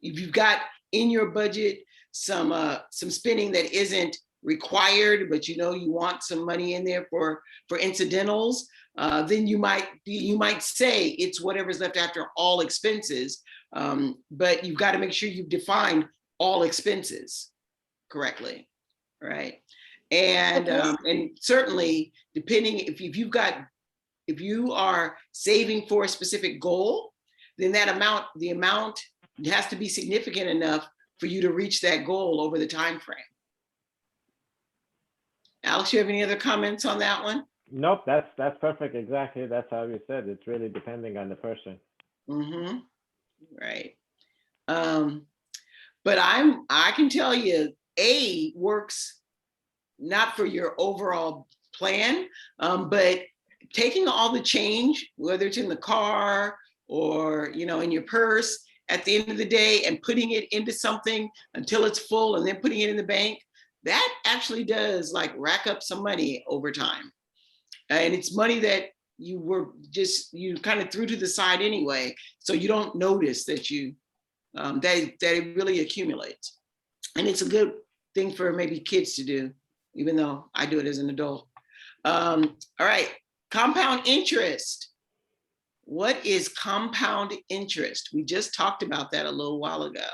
if you've got in your budget some spending that isn't required, but you want some money in there for incidentals, then you might say it's whatever's left after all expenses, but you've got to make sure you've defined all expenses correctly, right? And certainly, depending if you are saving for a specific goal, then the amount has to be significant enough for you to reach that goal over the time frame. Alex, you have any other comments on that one? Nope, that's perfect. Exactly. That's how you said. It's really depending on the person. Mm-hmm. Right. But I can tell you, A works not for your overall plan, but taking all the change, whether it's in the car or in your purse, at the end of the day, and putting it into something until it's full, and then putting it in the bank, that actually does rack up some money over time. And it's money that you kind of threw to the side anyway, so you don't notice that that it really accumulates. And it's a good thing for maybe kids to do, even though I do it as an adult. All right, compound interest. What is compound interest? We just talked about that a little while ago.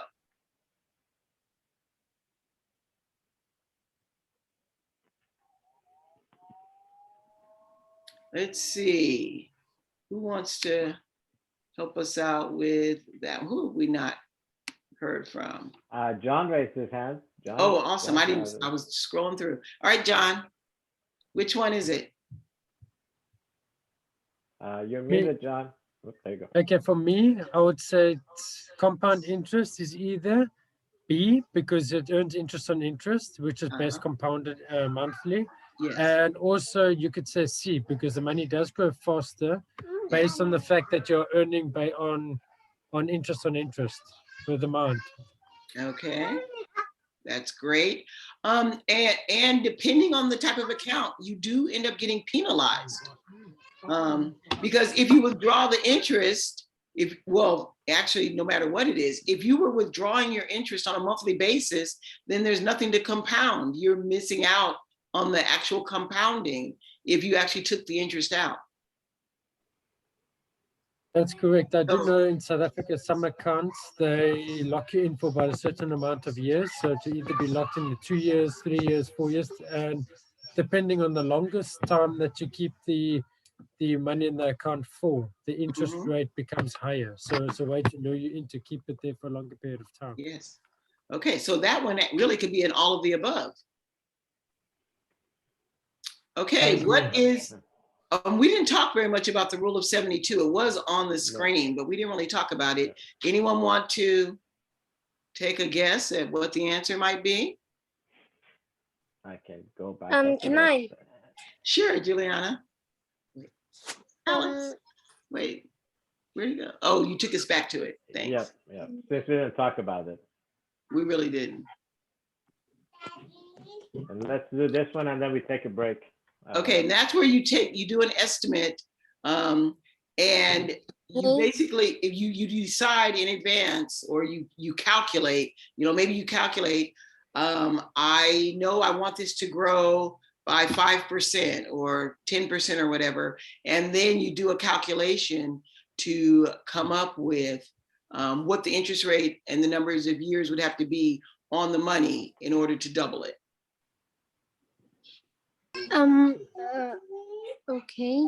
Let's see, who wants to help us out with that? Who have we not heard from? John raised his hand. John, Oh, awesome. John, I was scrolling through. All right, John, which one is it? You're muted, John. Oops, there you go. Okay, for me, I would say compound interest is either B, because it earns interest on interest, which is best compounded monthly. Yes. And also you could say C, because the money does grow faster based on the fact that you're earning on interest on interest for the amount. Okay, that's great. And depending on the type of account, you do end up getting penalized. Because if you withdraw the interest, actually, no matter what it is, if you were withdrawing your interest on a monthly basis, then there's nothing to compound. You're missing out on the actual compounding if you actually took the interest out. That's correct. I do know in South Africa, some accounts, they lock you in for about a certain amount of years. So to either be locked in 2 years, 3 years, 4 years, and depending on the longest time that you keep the money in the account for, the interest rate becomes higher. So it's a way to lure you in to keep it there for a longer period of time. Yes. Okay, so that one really could be in all of the above. Okay, what is, we didn't talk very much about the rule of 72. It was on the screen, but we didn't really talk about it. Anyone want to take a guess at what the answer might be? I can go back. Can I? Sure, Juliana. Alex, wait, where'd you go? Oh, you took us back to it. Thanks. Yeah. Since we didn't talk about it. We really didn't. And let's do this one and then we take a break. Okay, and that's where you do an estimate, and you basically, if you decide in advance, or you calculate, maybe you calculate, I know I want this to grow by 5% or 10% or whatever, and then you do a calculation to come up with what the interest rate and the numbers of years would have to be on the money in order to double it. Okay.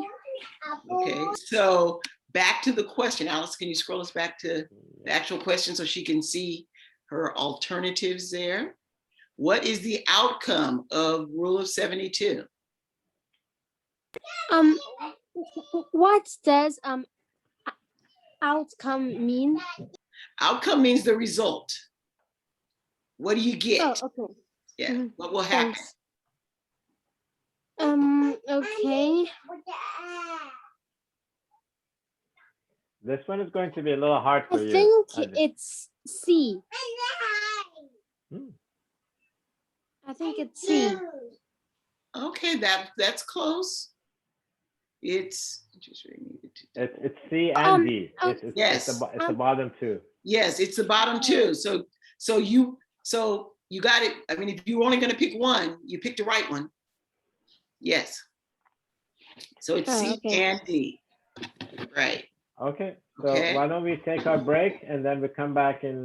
Okay, so back to the question. Alice, can you scroll us back to the actual question so she can see her alternatives there? What is the outcome of Rule of 72? What does outcome mean? Outcome means the result. What do you get? Oh, okay. Yeah, Mhm. what will happen? Thanks. Okay. This one is going to be a little hard for I you. think Ajay. it's C. Hmm. I think it's C. Okay, that's close. It's just really needed to. It's C and D. oh, It's Yes. it's the bottom two. Yes, it's the bottom two. So you got it. I mean, if you were only going to pick one, you picked the right one. Yes. So it's Oh, C okay. and D. Right. Okay, so Okay. why don't we take our break and then we come back in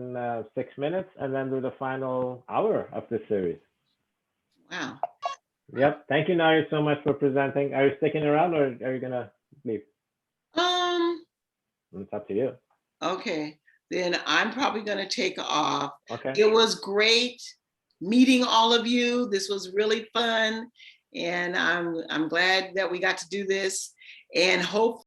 6 minutes and then do the final hour of this series. Wow. Yep. Thank you, Nari, so much for presenting. Are you sticking around or are you gonna leave? It's up to you. Okay. Then I'm probably going to take off. Okay. It was great meeting all of you. This was really fun. And I'm glad that we got to do this, and hope